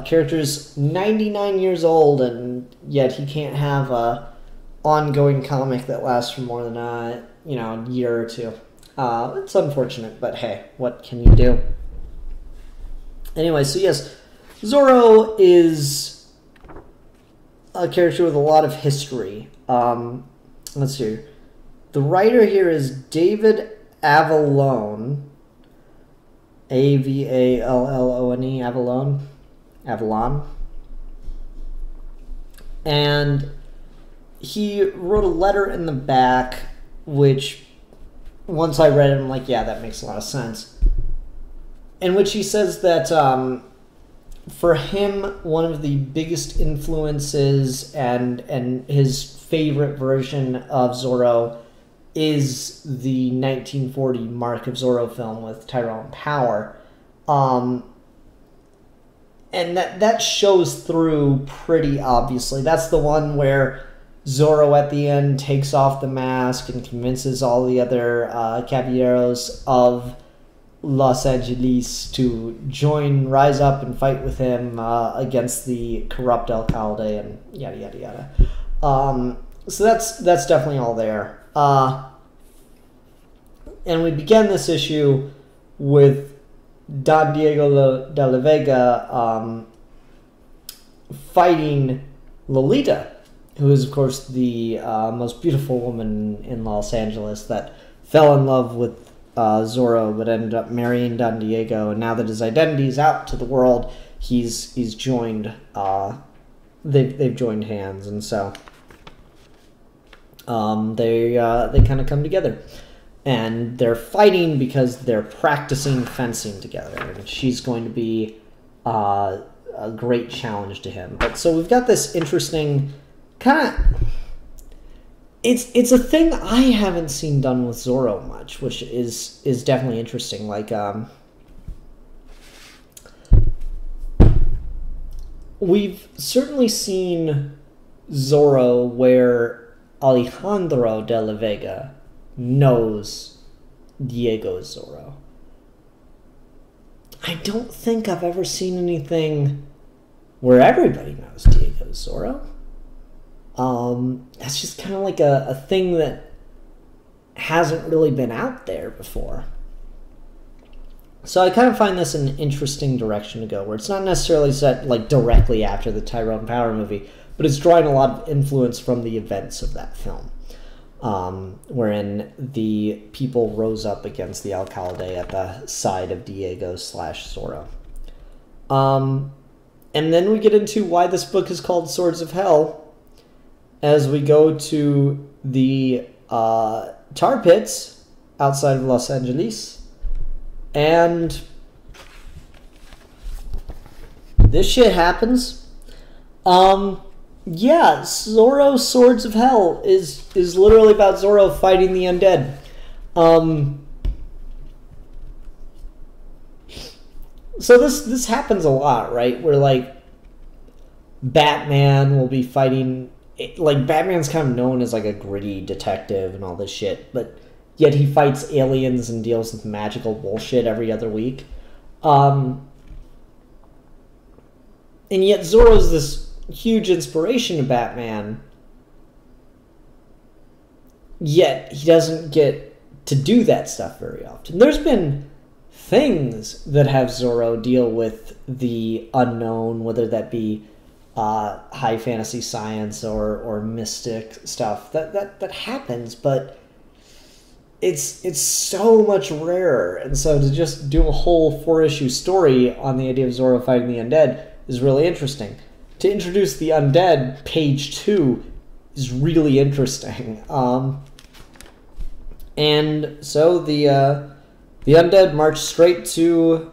Character's 99 years old, and yet he can't have a ongoing comic that lasts for more than a year or two. It's unfortunate, but hey, what can you do? Anyway, so yes, Zorro is a character with a lot of history. Let's see. The writer here is David Avallone. Avallone, Avallone. And he wrote a letter in the back, which once I read it, I'm like, yeah, that makes a lot of sense. In which he says that for him, one of the biggest influences and his favorite version of Zorro is the 1940 Mark of Zorro film with Tyrone Power. And that shows through pretty obviously. That's the one where Zorro at the end takes off the mask and convinces all the other caballeros of Los Angeles to rise up and fight with him against the corrupt alcalde and yada yada yada. So that's definitely all there. And we begin this issue with Don Diego de la Vega fighting Lolita, who is, of course, the most beautiful woman in Los Angeles that fell in love with Zorro, but ended up marrying Don Diego. And now that his identity is out to the world, he's joined. They've joined hands, and so they kind of come together, and they're fighting because they're practicing fencing together, and she's going to be a great challenge to him. But so we've got this interesting kind of. It's a thing I haven't seen done with Zorro much, which is definitely interesting. Like, we've certainly seen Zorro where Alejandro de la Vega knows Diego Zorro. I don't think I've ever seen anything where everybody knows Diego Zorro. That's just kind of like a thing that hasn't really been out there before. So I kind of find this an interesting direction to go, where it's not necessarily set like directly after the Tyrone Power movie, but it's drawing a lot of influence from the events of that film, wherein the people rose up against the alcalde at the side of Diego / Zorro. And then we get into why this book is called Swords of Hell, as we go to the tar pits outside of Los Angeles, and this shit happens. Yeah, Zorro Swords of Hell is literally about Zorro fighting the undead. So this happens a lot, right? Where like Batman will be fighting. Like, Batman's kind of known as, like, a gritty detective and all this shit, but yet he fights aliens and deals with magical bullshit every other week. And yet Zorro's this huge inspiration to Batman, yet he doesn't get to do that stuff very often. There's been things that have Zorro deal with the unknown, whether that be high fantasy science or mystic stuff that happens, but it's so much rarer. And so to just do a whole 4-issue story on the idea of Zorro fighting the undead is really interesting. To introduce the undead, page 2 is really interesting. And so the undead march straight to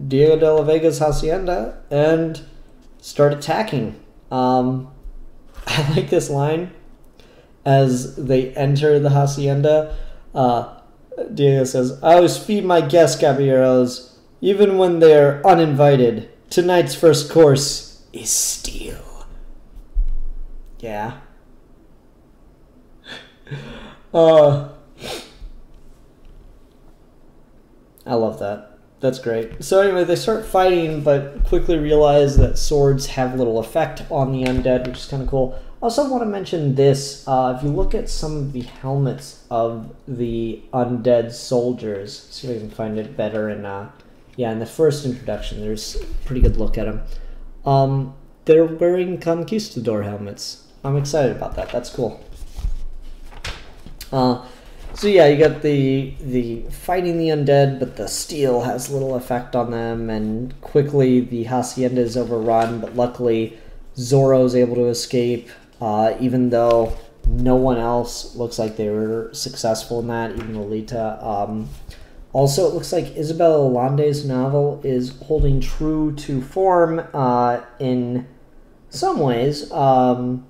Diego de la Vega's hacienda and start attacking. I like this line as they enter the hacienda. Diego says, "I always feed my guests, caballeros, even when they're uninvited. Tonight's first course is steel." Yeah. I love that. That's great. So anyway, they start fighting, but quickly realize that swords have little effect on the undead, which is kind of cool. I also want to mention this. If you look at some of the helmets of the undead soldiers, see if I can find it better. In the first introduction, there's a pretty good look at them. They're wearing conquistador helmets. I'm excited about that. That's cool. So yeah, you got the fighting the undead, but the steel has little effect on them, and quickly the hacienda is overrun, but luckily Zorro's able to escape, even though no one else looks like they were successful in that, even Lolita. Also, it looks like Isabel Allande's novel is holding true to form in some ways. The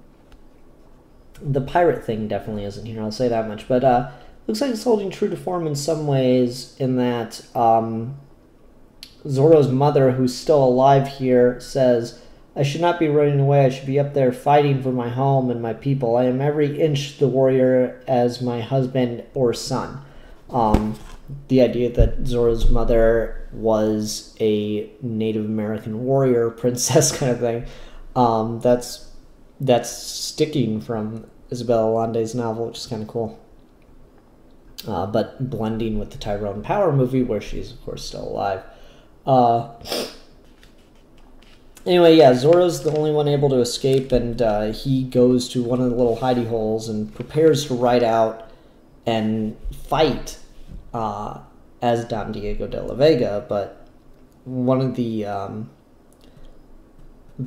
pirate thing definitely isn't here, I'll say that much, but looks like it's holding true to form in some ways, in that Zorro's mother, who's still alive here, says, "I should not be running away. I should be up there fighting for my home and my people. I am every inch the warrior as my husband or son." The idea that Zorro's mother was a Native American warrior princess kind of thing, that's sticking from Isabel Allande's novel, which is kind of cool. But blending with the Tyrone Power movie, where she's, of course, still alive. Anyway, yeah, Zorro's the only one able to escape, and he goes to one of the little hidey holes and prepares to ride out and fight as Don Diego de la Vega, but one of the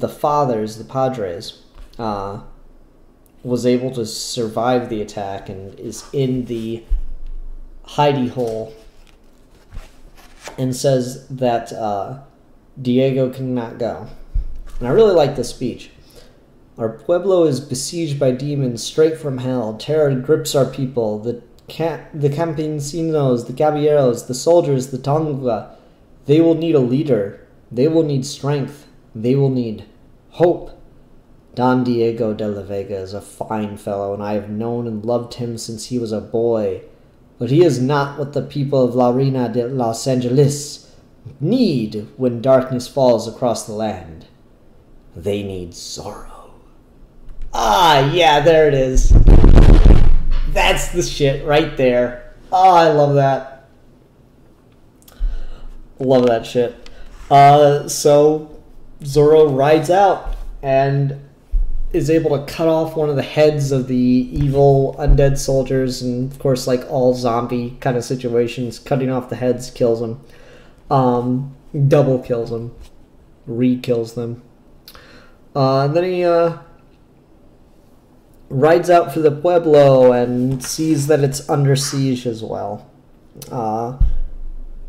fathers, the Padres, was able to survive the attack and is in the hidey hole and says that Diego cannot go. And I really like this speech. "Our pueblo is besieged by demons straight from hell. Terror grips our people. The campesinos, the caballeros, the soldiers, the tonga. They will need a leader. They will need strength. They will need hope. Don Diego de la Vega is a fine fellow, and I have known and loved him since he was a boy. But he is not what the people of La Reina de Los Angeles need when darkness falls across the land. They need Zorro." Ah, yeah, there it is. That's the shit right there. Oh, I love that. Love that shit. So Zorro rides out and is able to cut off one of the heads of the evil undead soldiers, and of course, like all zombie kind of situations, cutting off the heads kills them. Double kills them. Re-kills them. And then he rides out for the pueblo and sees that it's under siege as well. And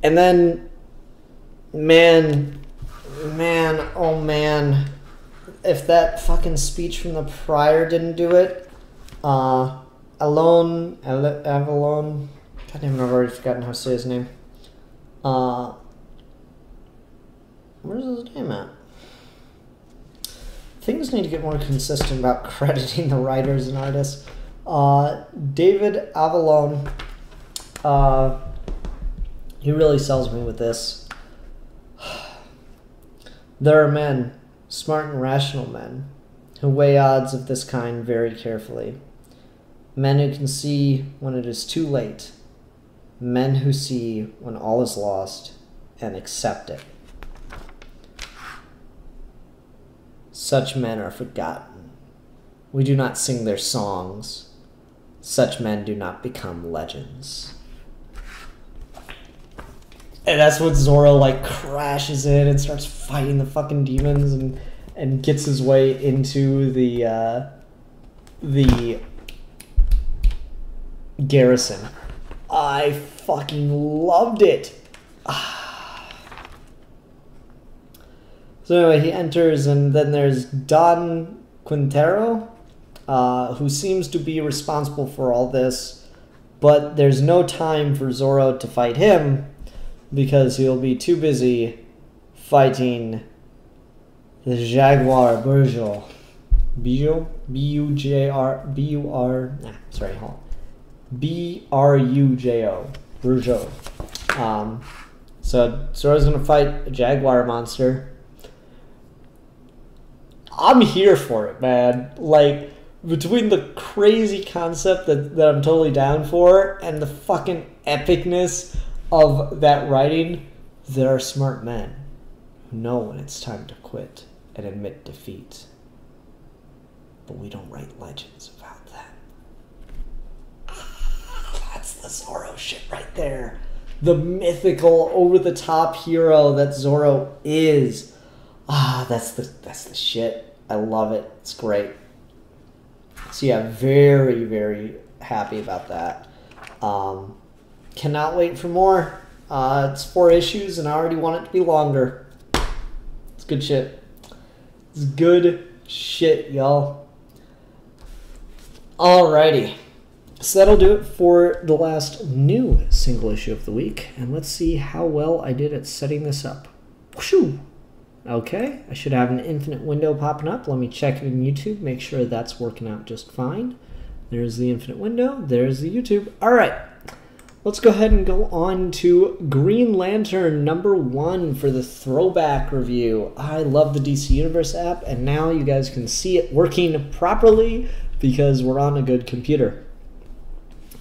then, man, oh man, if that fucking speech from the prior didn't do it, Avallone, God damn it, I've already forgotten how to say his name. Where's his name at? Things need to get more consistent about crediting the writers and artists. David Avallone, he really sells me with this. There are men, smart and rational men, who weigh odds of this kind very carefully. Men who can see when it is too late. Men who see when all is lost and accept it. Such men are forgotten. We do not sing their songs. Such men do not become legends. And that's when Zorro, like, crashes in and starts fighting the fucking demons and gets his way into the garrison. I fucking loved it. So anyway, he enters, and then there's Don Quintero, who seems to be responsible for all this, but there's no time for Zorro to fight him, because he'll be too busy fighting the Jaguar Burjo. B-R-U-J-O. Burjo. So Zorro's gonna fight a Jaguar monster. I'm here for it, man. Like, between the crazy concept that I'm totally down for and the fucking epicness of that writing, there are smart men who know when it's time to quit and admit defeat. But we don't write legends about that. That's the Zorro shit right there. The mythical, over-the-top hero that Zorro is. That's the shit. I love it. It's great. So yeah, very, very happy about that. Cannot wait for more. It's 4 issues, and I already want it to be longer. It's good shit. It's good shit, y'all. Alrighty. So that'll do it for the last new single issue of the week. And let's see how well I did at setting this up. Whooshoo! Okay, I should have an infinite window popping up. Let me check it in YouTube, make sure that's working out just fine. There's the infinite window, there's the YouTube. All right, let's go ahead and go on to Green Lantern #1 for the throwback review. I love the DC Universe app, and now you guys can see it working properly because we're on a good computer.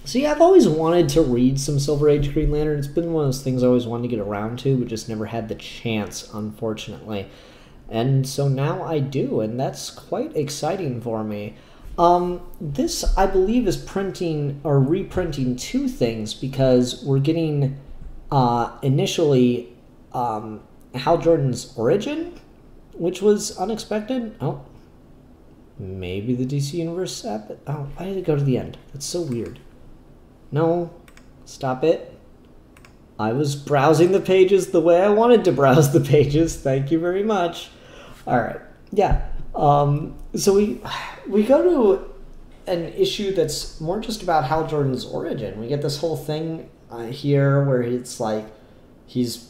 So yeah, I've always wanted to read some Silver Age Green Lantern. It's been one of those things I always wanted to get around to, but just never had the chance, unfortunately. And so now I do, and that's quite exciting for me. This, I believe, is printing or reprinting two things, because we're getting initially Hal Jordan's origin, which was unexpected. Oh, maybe the DC Universe app. Oh, I had to go to the end. That's so weird. No, stop it. I was browsing the pages the way I wanted to browse the pages. Thank you very much. All right, yeah. So we go to an issue that's more just about Hal Jordan's origin. We get this whole thing here where it's like he's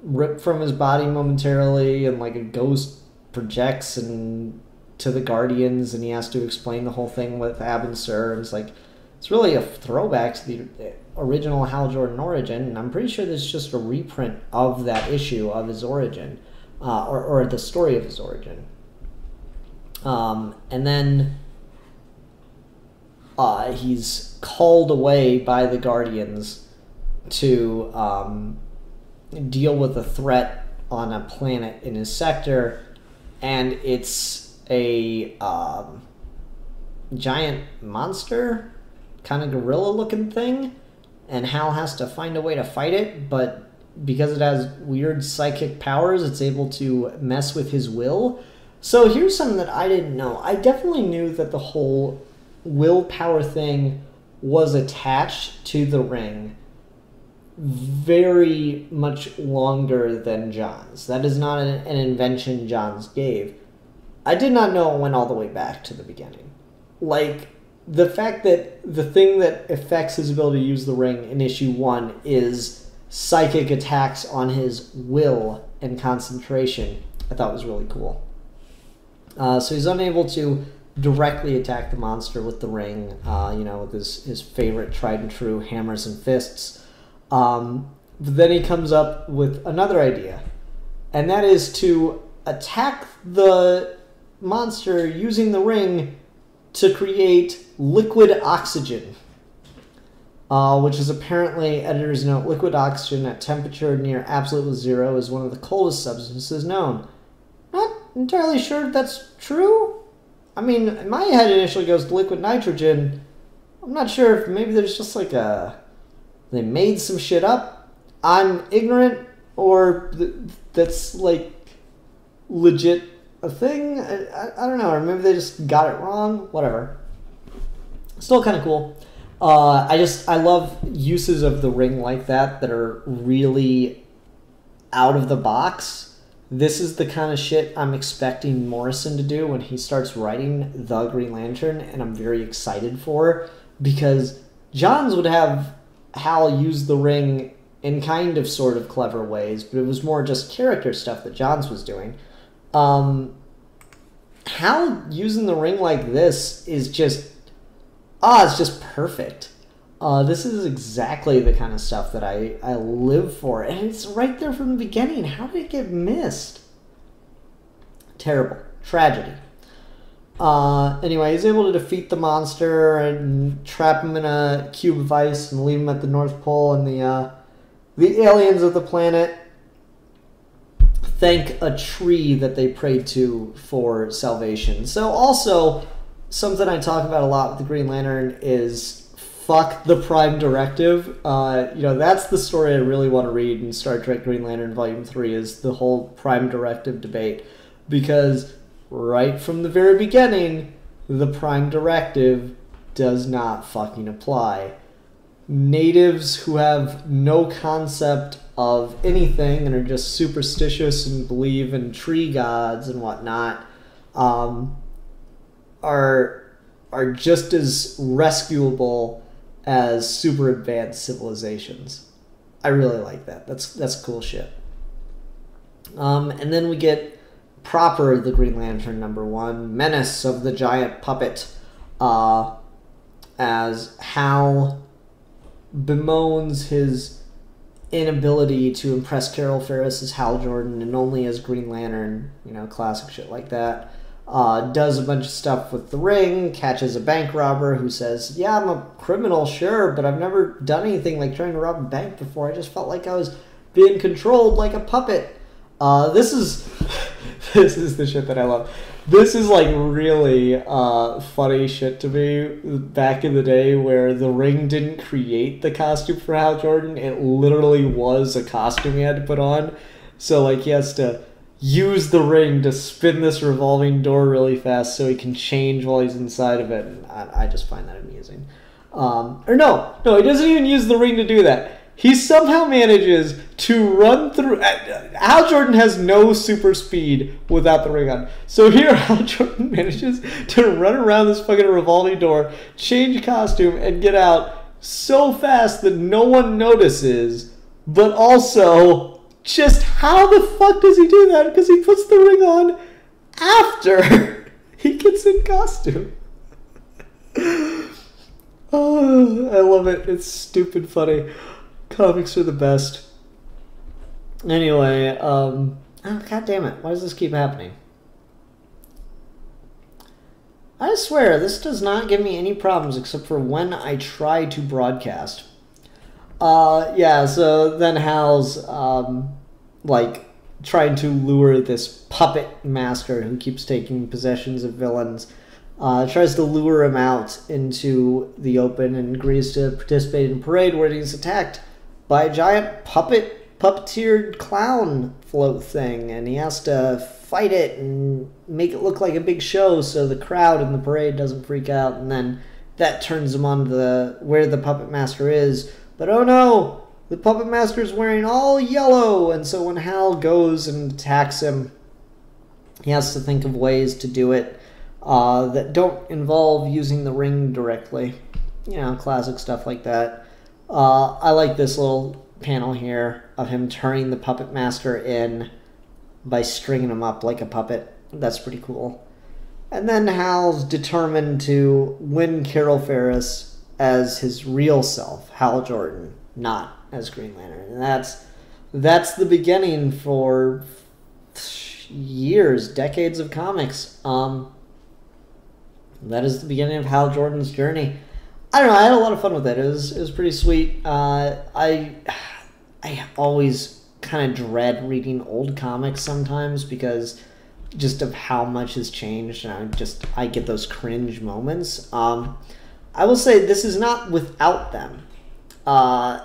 ripped from his body momentarily, and like a ghost projects and to the Guardians, and he has to explain the whole thing with Ab and Sur. And it's really a throwback to the original Hal Jordan origin, and I'm pretty sure this is just a reprint of that issue of his origin, or the story of his origin. And then he's called away by the Guardians to deal with a threat on a planet in his sector, and it's a giant monster, kind of gorilla-looking thing, and Hal has to find a way to fight it, but because it has weird psychic powers, it's able to mess with his will. So here's something that I didn't know. I definitely knew that the whole willpower thing was attached to the ring very much longer than John's. That is not an invention John's gave. I did not know it went all the way back to the beginning. Like, the fact that the thing that affects his ability to use the ring in issue 1 is psychic attacks on his will and concentration, I thought was really cool. So he's unable to directly attack the monster with the ring, with his favorite tried and true hammers and fists. But then he comes up with another idea, and that is to attack the monster using the ring to create liquid oxygen, which is apparently, editor's note, liquid oxygen at temperature near absolute zero is one of the coldest substances known. Not entirely sure that's true. I mean, in my head initially goes to liquid nitrogen. I'm not sure if maybe there's just like they made some shit up. I'm ignorant, or that's like legit a thing. I don't know, or maybe they just got it wrong. Whatever. Still kind of cool. I love uses of the ring like that are really out of the box. This is the kind of shit I'm expecting Morrison to do when he starts writing The Green Lantern, and I'm very excited for, because Johns would have Hal use the ring in kind of sort of clever ways, but it was more just character stuff that Johns was doing. Hal using the ring like this is just, it's just perfect. This is exactly the kind of stuff that I live for, and it's right there from the beginning. How did it get missed? Terrible. Tragedy. Anyway, he's able to defeat the monster and trap him in a cube of ice and leave him at the North Pole, and the aliens of the planet thank a tree that they prayed to for salvation. So also, something I talk about a lot with the Green Lantern is fuck the Prime Directive. That's the story I really want to read in Star Trek Green Lantern Volume 3, is the whole Prime Directive debate. Because right from the very beginning, the Prime Directive does not fucking apply. Natives who have no concept of anything and are just superstitious and believe in tree gods and whatnot, are just as rescuable as super advanced civilizations. I really like that. That's cool shit. And then we get proper the Green Lantern #1, Menace of the Giant Puppet, as Hal bemoans his inability to impress Carol Ferris as Hal Jordan and only as Green Lantern, classic shit like that. Does a bunch of stuff with the ring, catches a bank robber who says, yeah, I'm a criminal, sure, but I've never done anything like trying to rob a bank before. I just felt like I was being controlled like a puppet. This is the shit that I love. This is like really funny shit to me back in the day where the ring didn't create the costume for Hal Jordan. It literally was a costume he had to put on. So like he has to use the ring to spin this revolving door really fast so he can change while he's inside of it. And I just find that amusing. No, he doesn't even use the ring to do that. He somehow manages to run through... Hal Jordan has no super speed without the ring on. So here, Hal Jordan manages to run around this fucking revolving door, change costume, and get out so fast that no one notices. But also, just how the fuck does he do that? Because he puts the ring on after he gets in costume. Oh, I love it. It's stupid funny. Comics are the best. Anyway, oh, god damn it. Why does this keep happening? I swear, this does not give me any problems except for when I try to broadcast. Yeah, so then Hal's, trying to lure this puppet master who keeps taking possessions of villains. Tries to lure him out into the open and agrees to participate in a parade where he's attacked by a giant puppeteered clown float thing, and he has to fight it and make it look like a big show so the crowd in the parade doesn't freak out, and then that turns him on to where the puppet master is. But oh no, the puppet master is wearing all yellow, and so when Hal goes and attacks him, he has to think of ways to do it that don't involve using the ring directly. Classic stuff like that. I like this little panel here of him turning the puppet master in by stringing him up like a puppet. That's pretty cool. And then Hal's determined to win Carol Ferris as his real self, Hal Jordan, not as Green Lantern. And that's the beginning for years, decades of comics. That is the beginning of Hal Jordan's journey. I don't know, I had a lot of fun with it. It was pretty sweet. I always kind of dread reading old comics sometimes because just of how much has changed, and I get those cringe moments. I will say this is not without them. I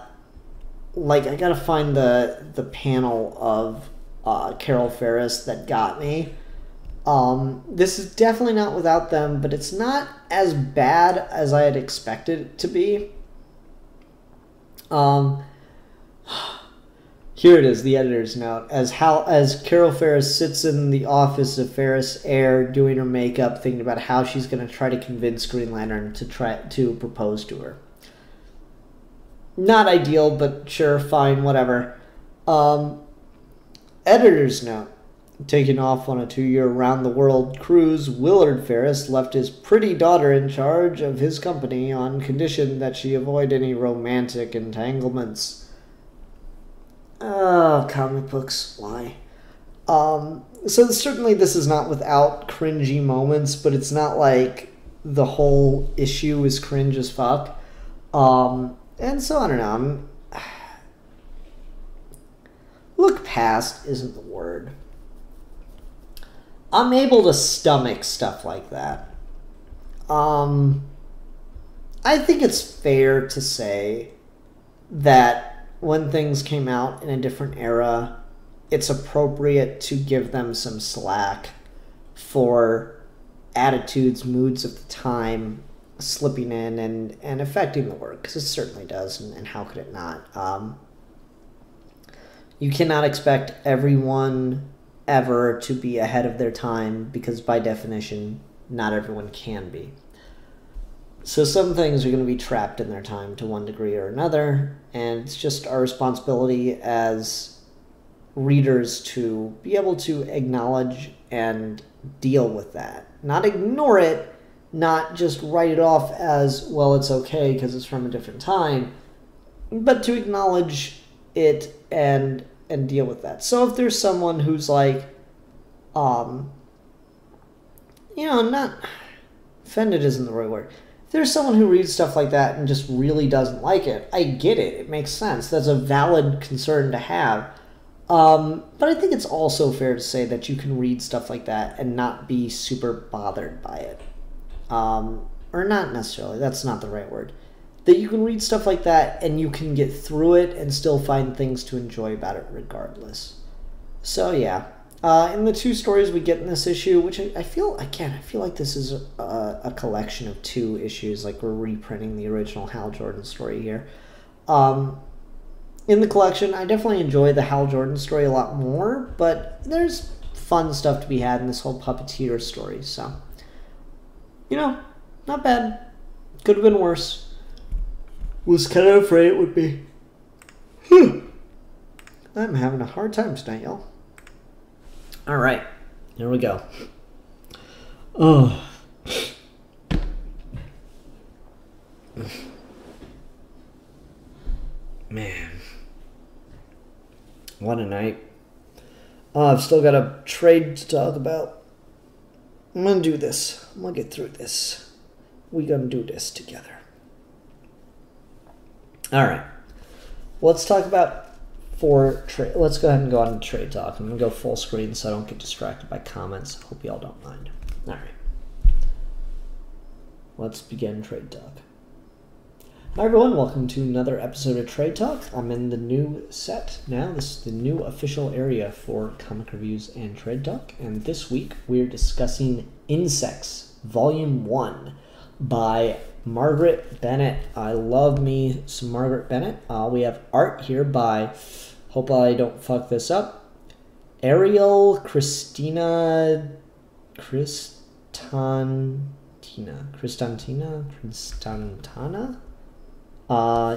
gotta find the panel of Carol Ferris that got me. This is definitely not without them, but it's not as bad as I had expected it to be. Here it is, the editor's note. As Carol Ferris sits in the office of Ferris Air doing her makeup, thinking about how she's going to try to convince Green Lantern to propose to her. Not ideal, but sure, fine, whatever. Editor's note. Taking off on a 2-year round-the-world cruise, Willard Ferris left his pretty daughter in charge of his company on condition that she avoid any romantic entanglements. Oh, comic books, why? So certainly this is not without cringy moments, but it's not like the whole issue is cringe as fuck. And so, I don't know, look past isn't the word. I'm able to stomach stuff like that. I think it's fair to say that when things came out in a different era, it's appropriate to give them some slack for attitudes, moods of the time slipping in and affecting the work, because it certainly does, and how could it not? You cannot expect everyone ever to be ahead of their time, because by definition, not everyone can be. So some things are going to be trapped in their time to one degree or another, and it's just our responsibility as readers to be able to acknowledge and deal with that. Not ignore it, not just write it off as, well, it's okay because it's from a different time, but to acknowledge it and deal with that. So if there's someone who's like, not offended isn't the right word. If there's someone who reads stuff like that and just really doesn't like it, I get it. It makes sense. That's a valid concern to have. But I think it's also fair to say that you can read stuff like that and not be super bothered by it. Or not necessarily. That's not the right word. That you can read stuff like that and you can get through it and still find things to enjoy about it regardless. So yeah. In the two stories we get in this issue, which I feel like this is a collection of two issues, like we're reprinting the original Hal Jordan story here. In the collection, I definitely enjoy the Hal Jordan story a lot more, but there's fun stuff to be had in this whole puppeteer story, so, not bad. Could have been worse. Was kind of afraid it would be. I'm having a hard time tonight, y'all. All right, here we go. Oh. Man. What a night. I've still got a trade to talk about. I'm going to do this. I'm going to get through this. We're going to do this together. All right. Let's talk about let's go ahead and go on to trade talk. I'm going to go full screen so I don't get distracted by comments. Hope y'all don't mind. All right. Let's begin trade talk. Hi everyone, welcome to another episode of Trade Talk. I'm in the new set now. This is the new official area for comic reviews and Trade Talk. And this week we're discussing Insexts, Volume 1 by Marguerite Bennett. I love me some Marguerite Bennett. We have art here by, hope I don't fuck this up, Kristantina.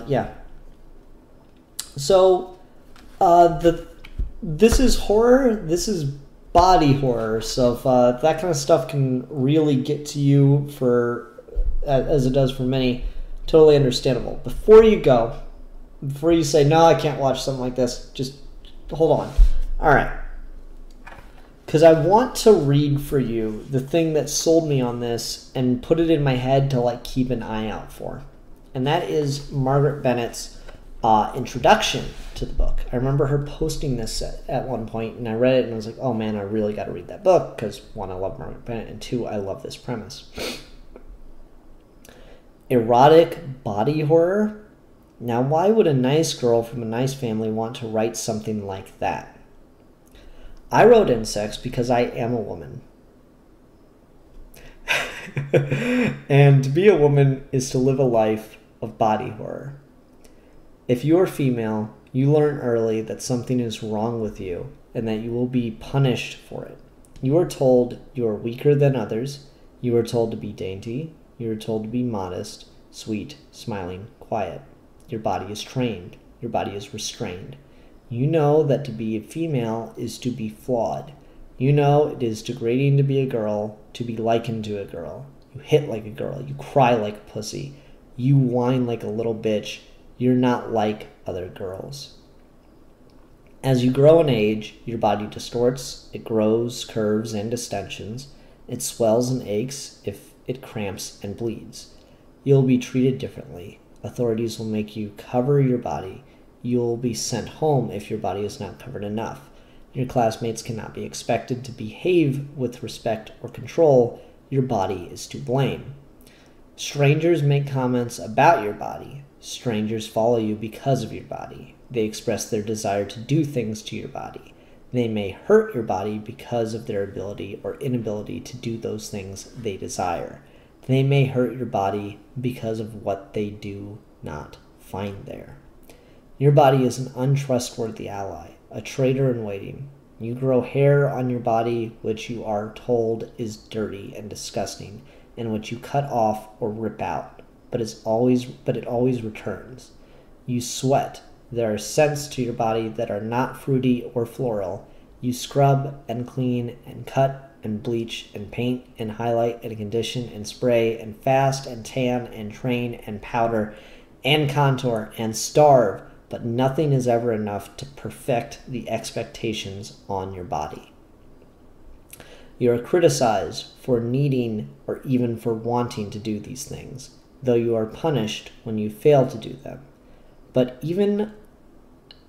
Yeah. So, this is horror. This is body horror. So if that kind of stuff can really get to you as it does for many, totally understandable. Before you say, no, I can't watch something like this, just hold on. All right. Because I want to read for you the thing that sold me on this and put it in my head to keep an eye out for. And that is Marguerite Bennett's introduction to the book. I remember her posting this at one point, and I read it, and I was like, oh man, I really got to read that book, because one, I love Marguerite Bennett, and two, I love this premise. Erotic body horror? Now, why would a nice girl from a nice family want to write something like that? I wrote Insects because I am a woman. And to be a woman is to live a life of body horror. If you are female, you learn early that something is wrong with you and that you will be punished for it. You are told you are weaker than others. You are told to be dainty. You are told to be modest, sweet, smiling, quiet. Your body is trained. Your body is restrained. You know that to be a female is to be flawed. You know it is degrading to be a girl, to be likened to a girl. You hit like a girl. You cry like a pussy. You whine like a little bitch. You're not like other girls. As you grow in age, your body distorts. It grows, curves, and distensions. It swells and aches if it cramps and bleeds. You'll be treated differently. Authorities will make you cover your body. You'll be sent home if your body is not covered enough. Your classmates cannot be expected to behave with respect or control. Your body is to blame. Strangers make comments about your body. Strangers follow you because of your body. They express their desire to do things to your body. They may hurt your body because of their ability or inability to do those things they desire. They may hurt your body because of what they do not find there. Your body is an untrustworthy ally, a traitor in waiting. You grow hair on your body which you are told is dirty and disgusting. in which you cut off or rip out, but it always returns. You sweat. There are scents to your body that are not fruity or floral. You scrub and clean and cut and bleach and paint and highlight and condition and spray and fast and tan and train and powder and contour and starve, but nothing is ever enough to perfect the expectations on your body. You are criticized for needing or even for wanting to do these things, though you are punished when you fail to do them. But even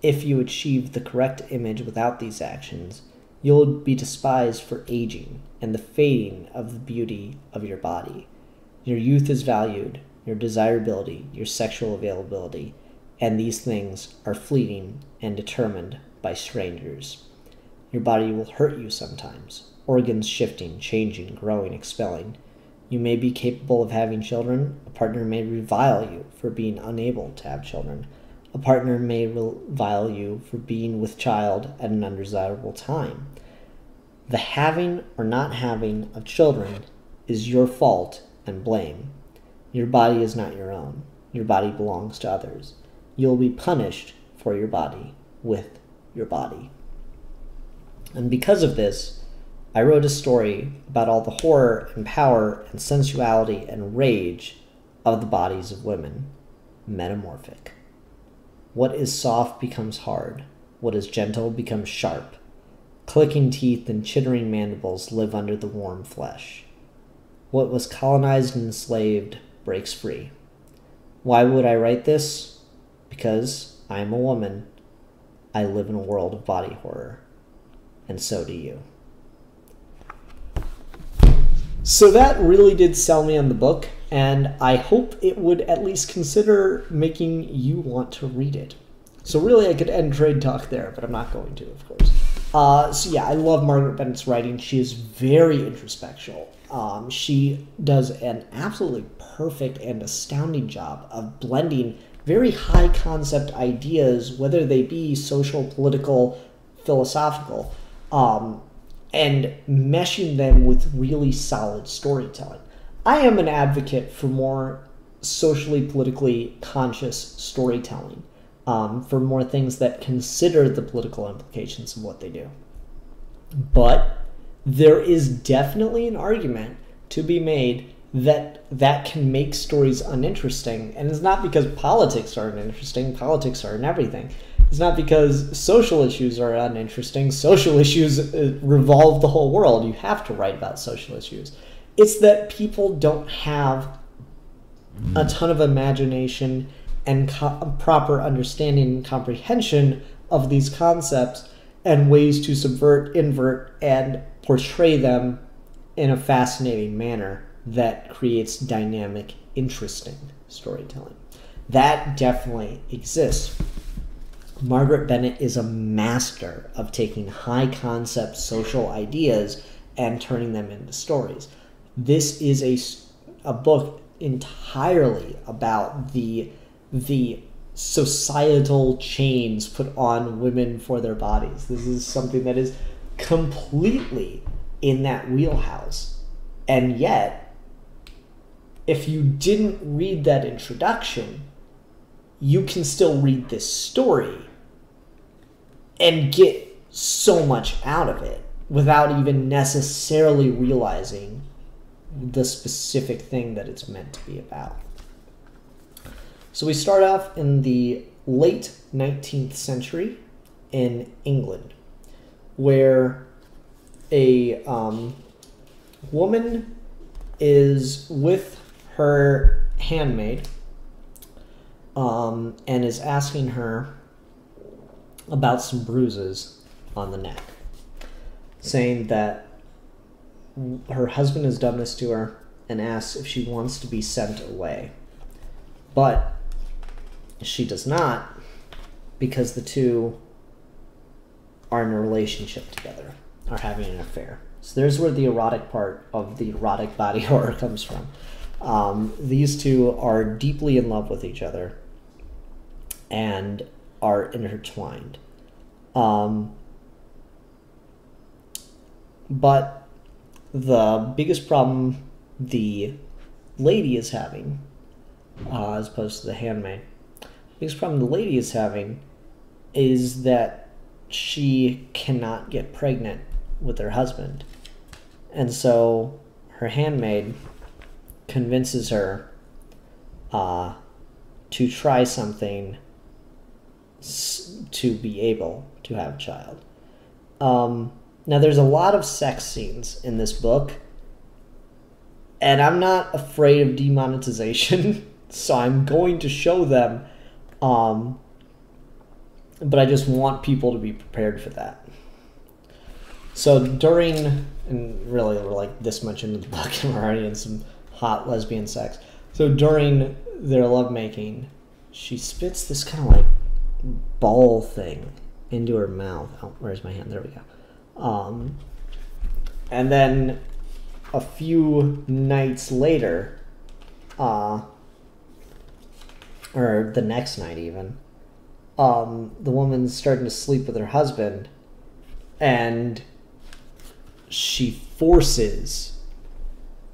if you achieve the correct image without these actions, you'll be despised for aging and the fading of the beauty of your body. Your youth is valued, your desirability, your sexual availability, and these things are fleeting and determined by strangers. Your body will hurt you sometimes, organs shifting, changing, growing, expelling. You may be capable of having children. A partner may revile you for being unable to have children. A partner may revile you for being with child at an undesirable time. The having or not having of children is your fault and blame. Your body is not your own. Your body belongs to others. You'll be punished for your body with your body. And because of this, I wrote a story about all the horror and power and sensuality and rage of the bodies of women, metamorphic. What is soft becomes hard. What is gentle becomes sharp. Clicking teeth and chittering mandibles live under the warm flesh. What was colonized and enslaved breaks free. Why would I write this? Because I am a woman. I live in a world of body horror. And so do you. So that really did sell me on the book, and I hope it would at least consider making you want to read it. So really I could end trade talk there, but I'm not going to, of course. So yeah, I love Margaret Bennett's writing. She is very introspectional. She does an absolutely perfect and astounding job of blending very high concept ideas, whether they be social, political, philosophical, and meshing them with really solid storytelling. I am an advocate for more socially, politically conscious storytelling, for more things that consider the political implications of what they do. But there is definitely an argument to be made that can make stories uninteresting, and it's not because politics are uninteresting. Politics are in everything. It's not because social issues are uninteresting. Social issues revolve the whole world. You have to write about social issues. It's that people don't have a ton of imagination and proper understanding and comprehension of these concepts and ways to subvert, invert, and portray them in a fascinating manner that creates dynamic, interesting storytelling. That definitely exists. Margaret Bennett is a master of taking high concept social ideas and turning them into stories. This is a book entirely about the societal chains put on women for their bodies. This is something that is completely in that wheelhouse. And yet, if you didn't read that introduction, you can still read this story and get so much out of it without even necessarily realizing the specific thing that it's meant to be about. So we start off in the late 19th century in England, where a woman is with her handmaid and is asking her about some bruises on the neck, saying that her husband has done this to her and asks if she wants to be sent away. But she does not, because the two are in a relationship together, are having an affair. So there's where the erotic part of the erotic body horror comes from. These two are deeply in love with each other and are intertwined. But the biggest problem the lady is having, as opposed to the handmaid. The biggest problem the lady is having is that she cannot get pregnant with her husband. And so her handmaid convinces her to try something to be able to have a child. Now, there's a lot of sex scenes in this book, and I'm not afraid of demonetization, so I'm going to show them, but I just want people to be prepared for that. So during, and really we're like this much into the book and we're already in some hot lesbian sex. So during their lovemaking, she spits this kind of like ball thing into her mouth. Oh, where's my hand? There we go. And then a few nights later, or the next night even, the woman's starting to sleep with her husband, and she forces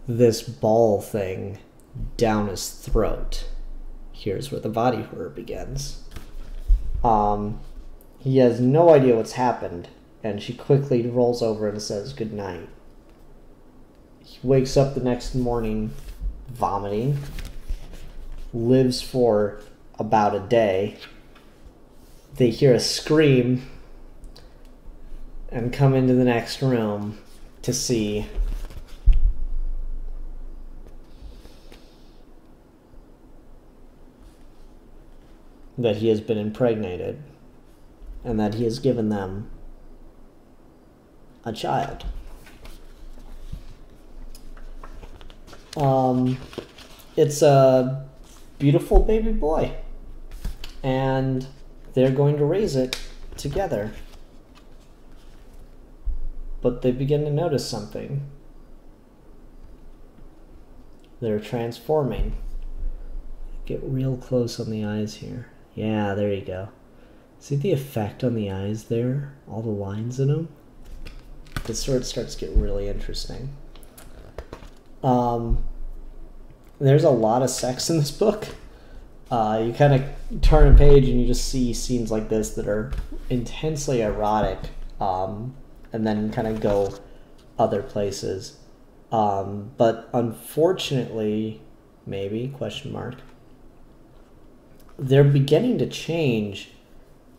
this ball thing down his throat. Here's where the body horror begins. He has no idea what's happened, and she quickly rolls over and says goodnight. He wakes up the next morning vomiting, lives for about a day. They hear a scream and come into the next room to see that he has been impregnated and that he has given them a child. It's a beautiful baby boy, and they're going to raise it together. But they begin to notice something. They're transforming. Get real close on the eyes here. Yeah, there you go. See the effect on the eyes there? All the lines in them? This sort of starts to get really interesting. There's a lot of sex in this book. You kind of turn a page and you just see scenes like this that are intensely erotic, and then kind of go other places. But unfortunately, maybe, question mark, they're beginning to change,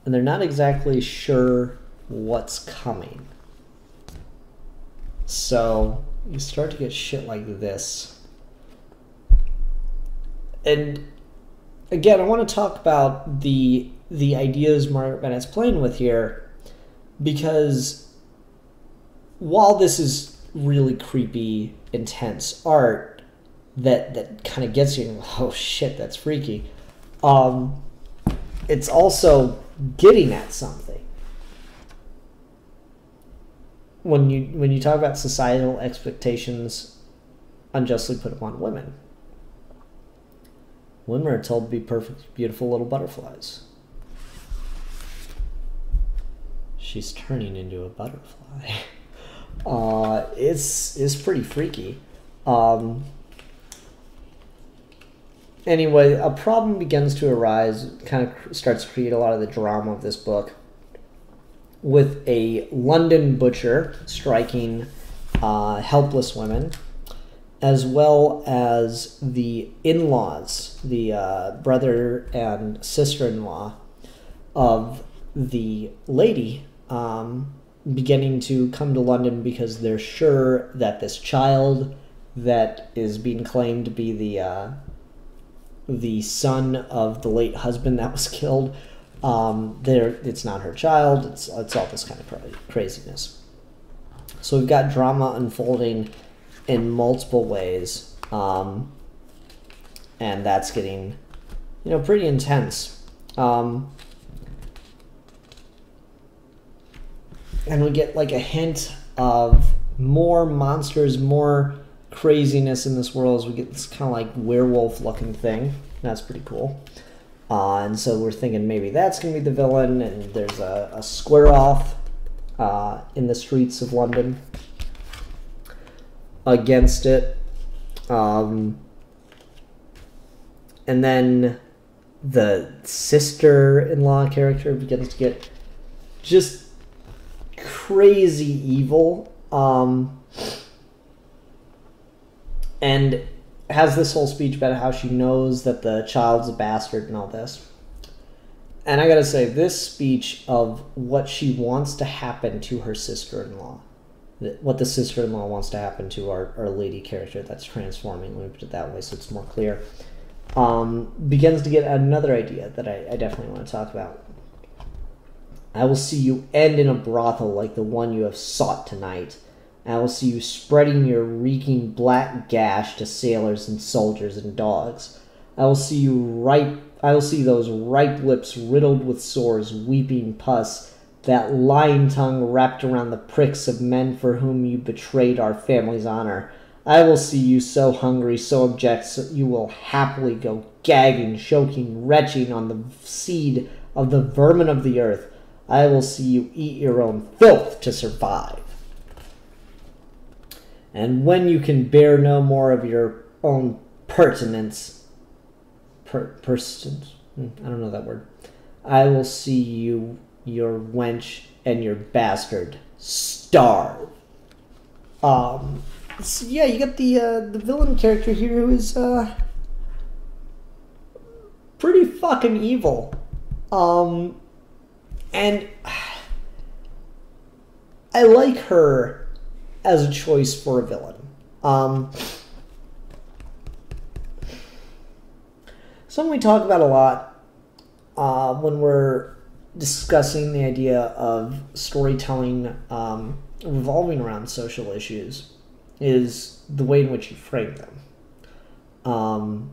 and they're not exactly sure what's coming. So you start to get shit like this. And again, I want to talk about the ideas Margaret Bennett's playing with here, because while this is really creepy, intense art that kind of gets you, oh shit, that's freaky, it's also getting at something. When you talk about societal expectations unjustly put upon women, women are told to be perfect, beautiful little butterflies. She's turning into a butterfly. It's pretty freaky. Anyway, a problem begins to arise, kind of starts to create a lot of the drama of this book, with a London butcher striking helpless women, as well as the in-laws, the brother and sister-in-law of the lady, beginning to come to London because they're sure that this child that is being claimed to be the son of the late husband that was killed, it's not her child. It's all this kind of craziness. So we've got drama unfolding in multiple ways, and that's getting, pretty intense. And we get like a hint of more monsters, more craziness in this world as we get this kind of like werewolf looking thing. That's pretty cool. And so we're thinking maybe that's going to be the villain, and there's a square off in the streets of London against it. And then the sister-in-law character begins to get just crazy evil. And has this whole speech about how she knows that the child's a bastard and all this. And I gotta say, this speech of what she wants to happen to her sister-in-law, what the sister-in-law wants to happen to our lady character that's transforming, let me put it that way so it's more clear, begins to get another idea that I definitely want to talk about. I will see you end in a brothel like the one you have sought tonight. I will see you spreading your reeking black gash to sailors and soldiers and dogs. I will see those ripe lips riddled with sores, weeping pus, that lying tongue wrapped around the pricks of men for whom you betrayed our family's honor. I will see you so hungry, so abject, so you will happily go gagging, choking, retching on the seed of the vermin of the earth. I will see you eat your own filth to survive. And when you can bear no more of your own pertinence, I don't know that word, I will see you, your wench, and your bastard starve. So yeah, you got the villain character here who is pretty fucking evil. And I like her as a choice for a villain. Something we talk about a lot when we're discussing the idea of storytelling revolving around social issues is the way in which you frame them.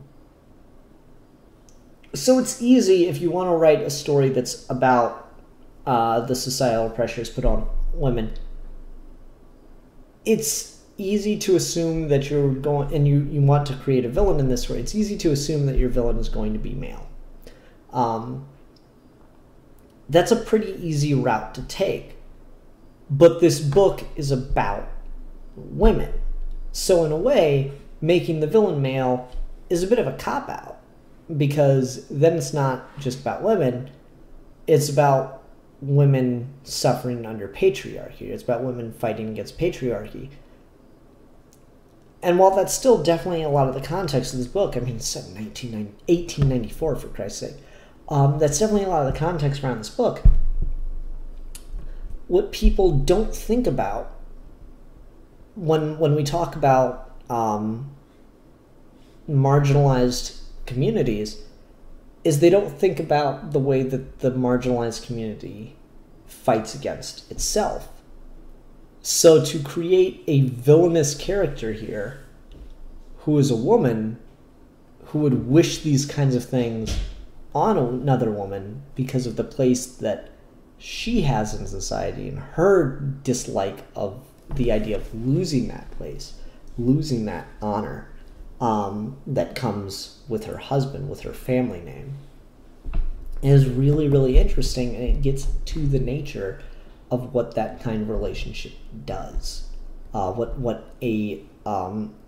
So it's easy if you want to write a story that's about the societal pressures put on women. It's easy to assume that you're going, and you want to create a villain in this way, it's easy to assume that your villain is going to be male. That's a pretty easy route to take. But this book is about women. So in a way, making the villain male is a bit of a cop-out. Because then it's not just about women, it's about women suffering under patriarchy. It's about women fighting against patriarchy. And while that's still definitely a lot of the context of this book, I mean, it's set in 1894, for Christ's sake, that's definitely a lot of the context around this book. What people don't think about when we talk about marginalized communities is they don't think about the way that the marginalized community fights against itself. So to create a villainous character here who is a woman who would wish these kinds of things on another woman because of the place that she has in society and her dislike of the idea of losing that place, losing that honor that comes with her husband, with her family name, is really, really interesting, and it gets to the nature of what that kind of relationship does. What a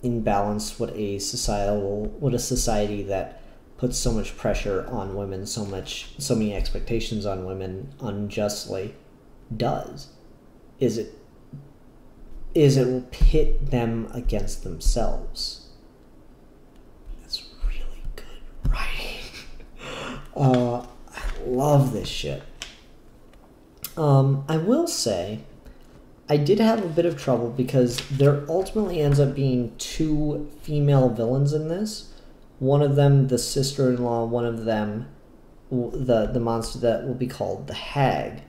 imbalance, what a society that puts so much pressure on women, so many expectations on women unjustly does. Is it will pit them against themselves. That's really good writing. I love this shit. I will say, I did have a bit of trouble because there ultimately ends up being two female villains in this. One of them, the sister-in-law, one of them, the monster that will be called the Hag.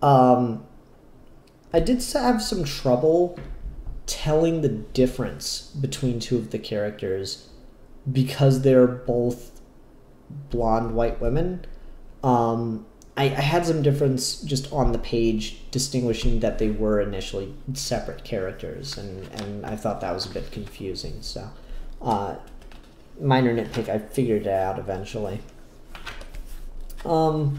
I did have some trouble telling the difference between two of the characters because they're both blonde white women. I had some difference just on the page distinguishing that they were initially separate characters, and I thought that was a bit confusing. So, minor nitpick, I figured it out eventually. The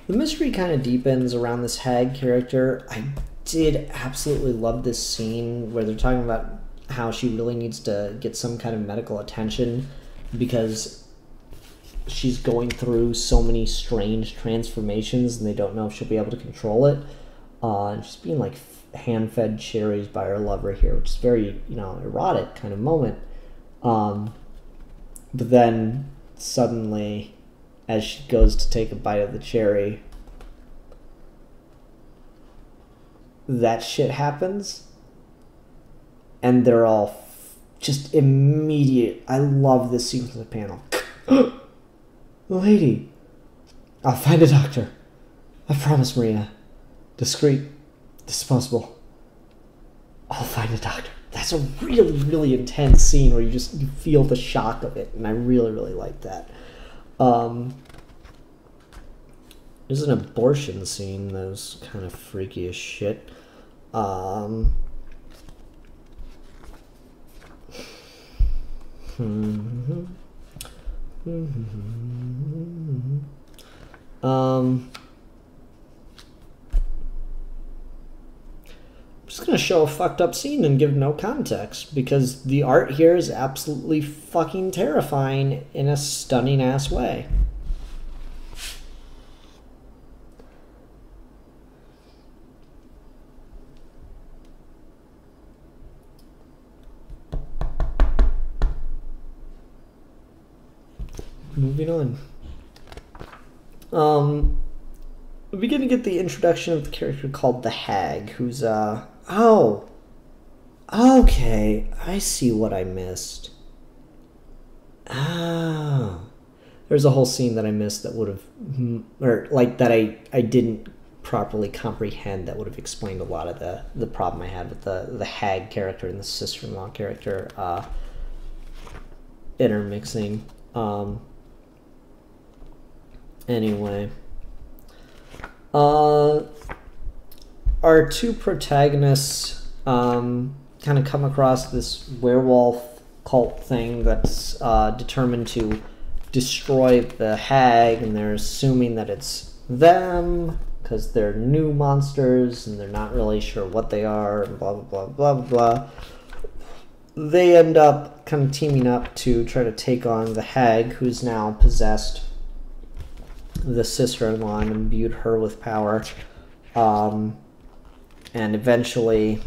mystery kind of deepens around this Hag character. I did absolutely love this scene where they're talking about how she really needs to get some kind of medical attention because she's going through so many strange transformations and they don't know if she'll be able to control it. And she's being like hand-fed cherries by her lover here, which is very, you know, erotic kind of moment. But then suddenly, as she goes to take a bite of the cherry, that shit happens, and they're all just immediate. I love this sequence of the panel. Lady, I'll find a doctor. I promise, Marina. Discreet, disposable. I'll find a doctor. That's a really, really intense scene where you feel the shock of it, and I really, really like that. There's an abortion scene that was kind of freaky as shit. I'm just gonna show a fucked up scene and give no context because the art here is absolutely fucking terrifying in a stunning ass way. Moving on. We begin to get the introduction of the character called the Hag, who's, oh! Okay, I see what I missed. Oh. There's a whole scene that I missed that would have, or, like, that I didn't properly comprehend that would have explained a lot of the problem I had with the Hag character and the sister-in-law character, intermixing. Anyway. Our two protagonists kind of come across this werewolf cult thing that's determined to destroy the Hag, and they're assuming that it's them because they're new monsters and they're not really sure what they are, and blah, blah, blah, blah, blah. They end up kind of teaming up to try to take on the Hag, who's now possessed the sister-in-law and imbued her with power. And eventually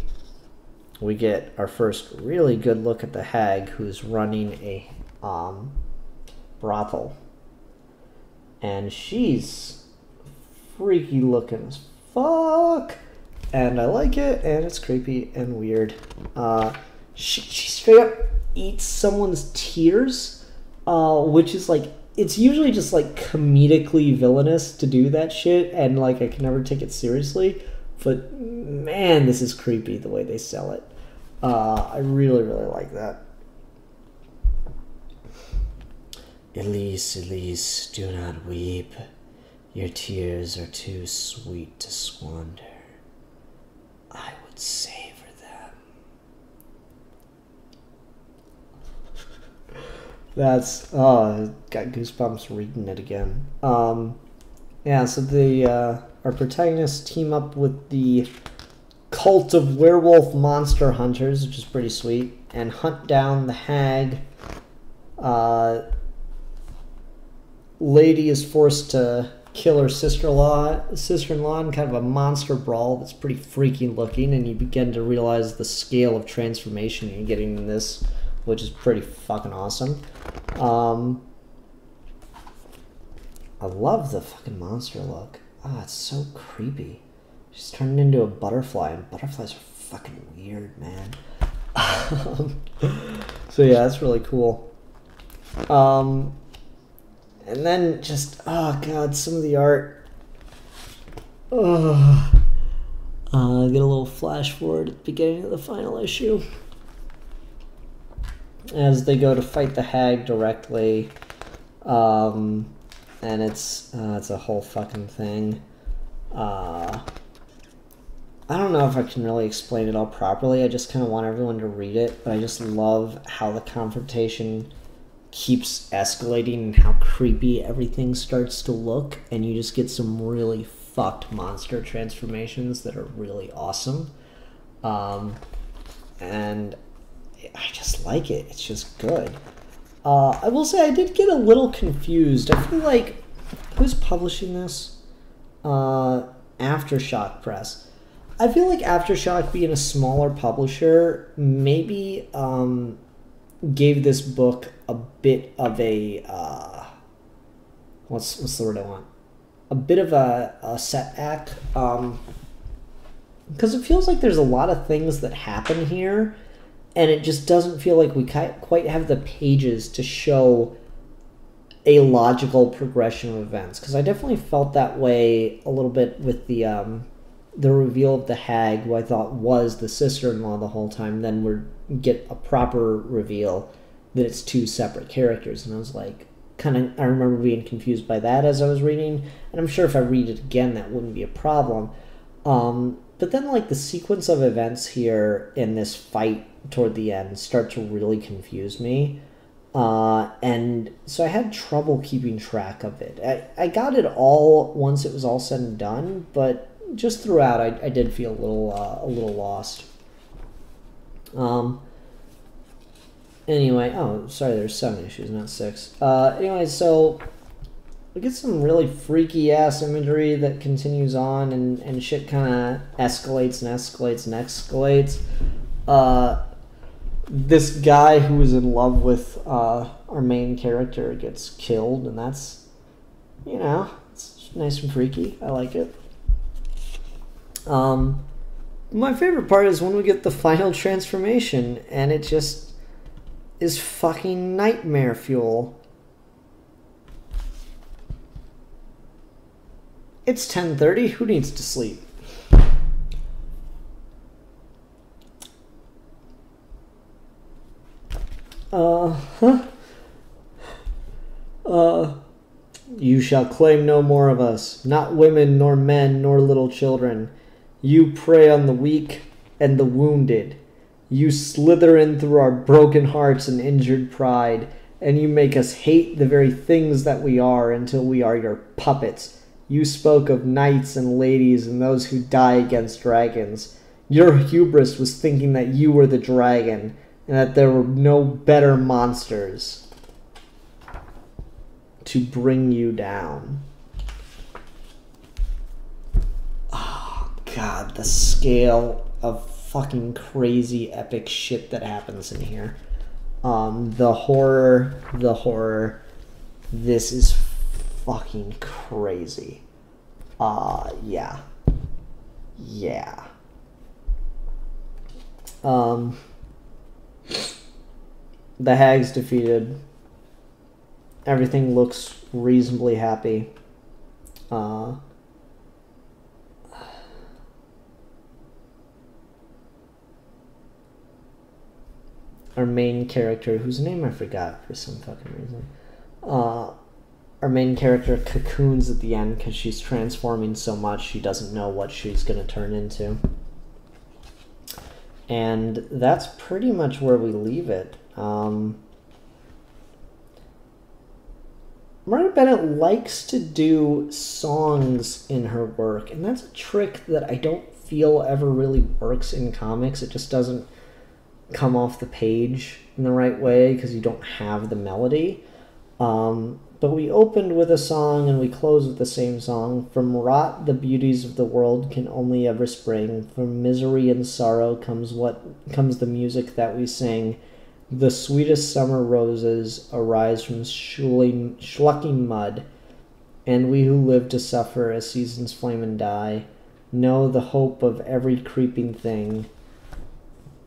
we get our first really good look at the Hag, who's running a brothel. And she's freaky looking as fuck. And I like it, and it's creepy and weird. She straight up eats someone's tears, which is like, it's usually just like comedically villainous to do that shit, and like I can never take it seriously. But man, this is creepy the way they sell it. I really, really like that. Elise, Elise, do not weep. Your tears are too sweet to squander. I would savor them. That's, oh, got goosebumps reading it again. Yeah, so our protagonists team up with the cult of werewolf monster hunters, which is pretty sweet, and hunt down the Hag. Lady is forced to kill her sister-in-law in kind of a monster brawl that's pretty freaky looking, and you begin to realize the scale of transformation you're getting in this, which is pretty fucking awesome. I love the fucking monster look. Ah, it's so creepy. She's turned into a butterfly, and butterflies are fucking weird, man. So yeah, that's really cool. And then just, oh god, some of the art. Oh. Get a little flash forward at the beginning of the final issue. As they go to fight the Hag directly. And it's a whole fucking thing. I don't know if I can really explain it all properly. I just kind of want everyone to read it. But I just love how the confrontation keeps escalating and how creepy everything starts to look, and you just get some really fucked monster transformations that are really awesome. And I just like it. It's just good. I will say I did get a little confused. I feel like, who's publishing this? Aftershock Press. I feel like Aftershock, being a smaller publisher, maybe gave this book a bit of a what's the word I want? A bit of a setback, because it feels like there's a lot of things that happen here, and it just doesn't feel like we quite have the pages to show a logical progression of events. Because I definitely felt that way a little bit with the reveal of the hag, who I thought was the sister-in-law the whole time. Then we get a proper reveal that it's two separate characters, and I was like, I remember being confused by that as I was reading, and I'm sure if I read it again that wouldn't be a problem. But then, like, the sequence of events here in this fight toward the end start to really confuse me. And so I had trouble keeping track of it. I got it all once it was all said and done, but just throughout I did feel a little lost. Anyway, oh, sorry, there's 7 issues, not 6. Anyway, so we get some really freaky-ass imagery that continues on, and shit kind of escalates and escalates and escalates. This guy who is in love with our main character gets killed, and that's, you know, it's nice and freaky. I like it. My favorite part is when we get the final transformation, and it just is fucking nightmare fuel. It's 10:30. Who needs to sleep? You shall claim no more of us, not women, nor men, nor little children. You prey on the weak and the wounded. You slither in through our broken hearts and injured pride, and you make us hate the very things that we are until we are your puppets. You spoke of knights and ladies and those who die against dragons. Your hubris was thinking that you were the dragon, and that there were no better monsters to bring you down. Oh, God, the scale of fucking crazy epic shit that happens in here. The horror. This is fucking crazy. Yeah. The hag's defeated. Everything looks reasonably happy. Our main character, whose name I forgot for some fucking reason. Our main character cocoons at the end because she's transforming so much she doesn't know what she's going to turn into. And that's pretty much where we leave it. Marguerite Bennett likes to do songs in her work, and that's a trick that I don't feel ever really works in comics. It just doesn't come off the page in the right way because you don't have the melody. But we opened with a song and we close with the same song. From rot the beauties of the world can only ever spring. From misery and sorrow comes the music that we sing. The sweetest summer roses arise from schlucking mud, and we who live to suffer as seasons flame and die know the hope of every creeping thing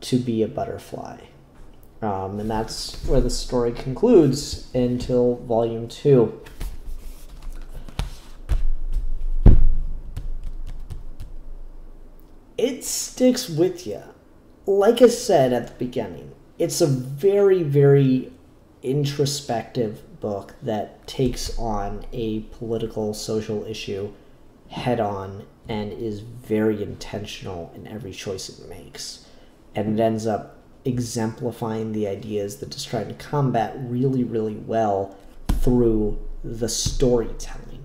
to be a butterfly. And that's where the story concludes until Volume 2. It sticks with you. Like I said at the beginning, it's a very, very introspective book that takes on a political, social issue head-on and is very intentional in every choice it makes. And it ends up exemplifying the ideas that it's trying to combat really, really well through the storytelling.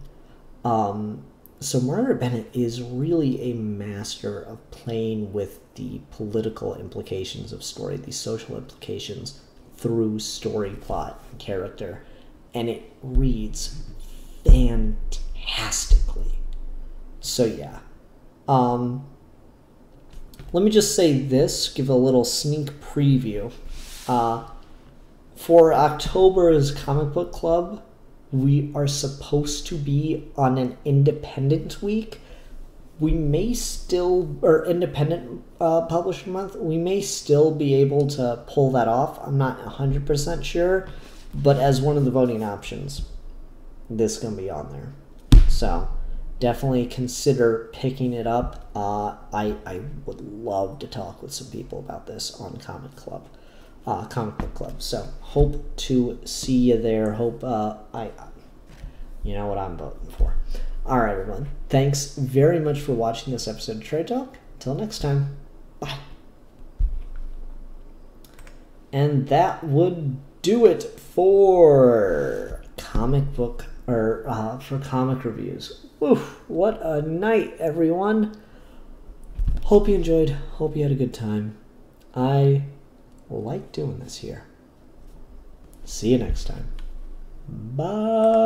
So Margaret Bennett is really a master of playing with the political implications of story, the social implications through story, plot, and character, and it reads fantastically. So yeah. Let me just say this, give a little sneak preview. For October's comic book club, we are supposed to be on an independent week. We may still, or independent publisher month, we may still be able to pull that off. I'm not 100% sure, but as one of the voting options, this is going to be on there. So definitely consider picking it up. I would love to talk with some people about this on Comic Book Club. So hope to see you there. Hope you know what I'm voting for. All right, everyone. Thanks very much for watching this episode of Trade Talk. Till next time, bye. And that would do it for comic book for comic reviews. Oof, what a night, everyone. Hope you enjoyed. Hope you had a good time. I like doing this here. See you next time. Bye.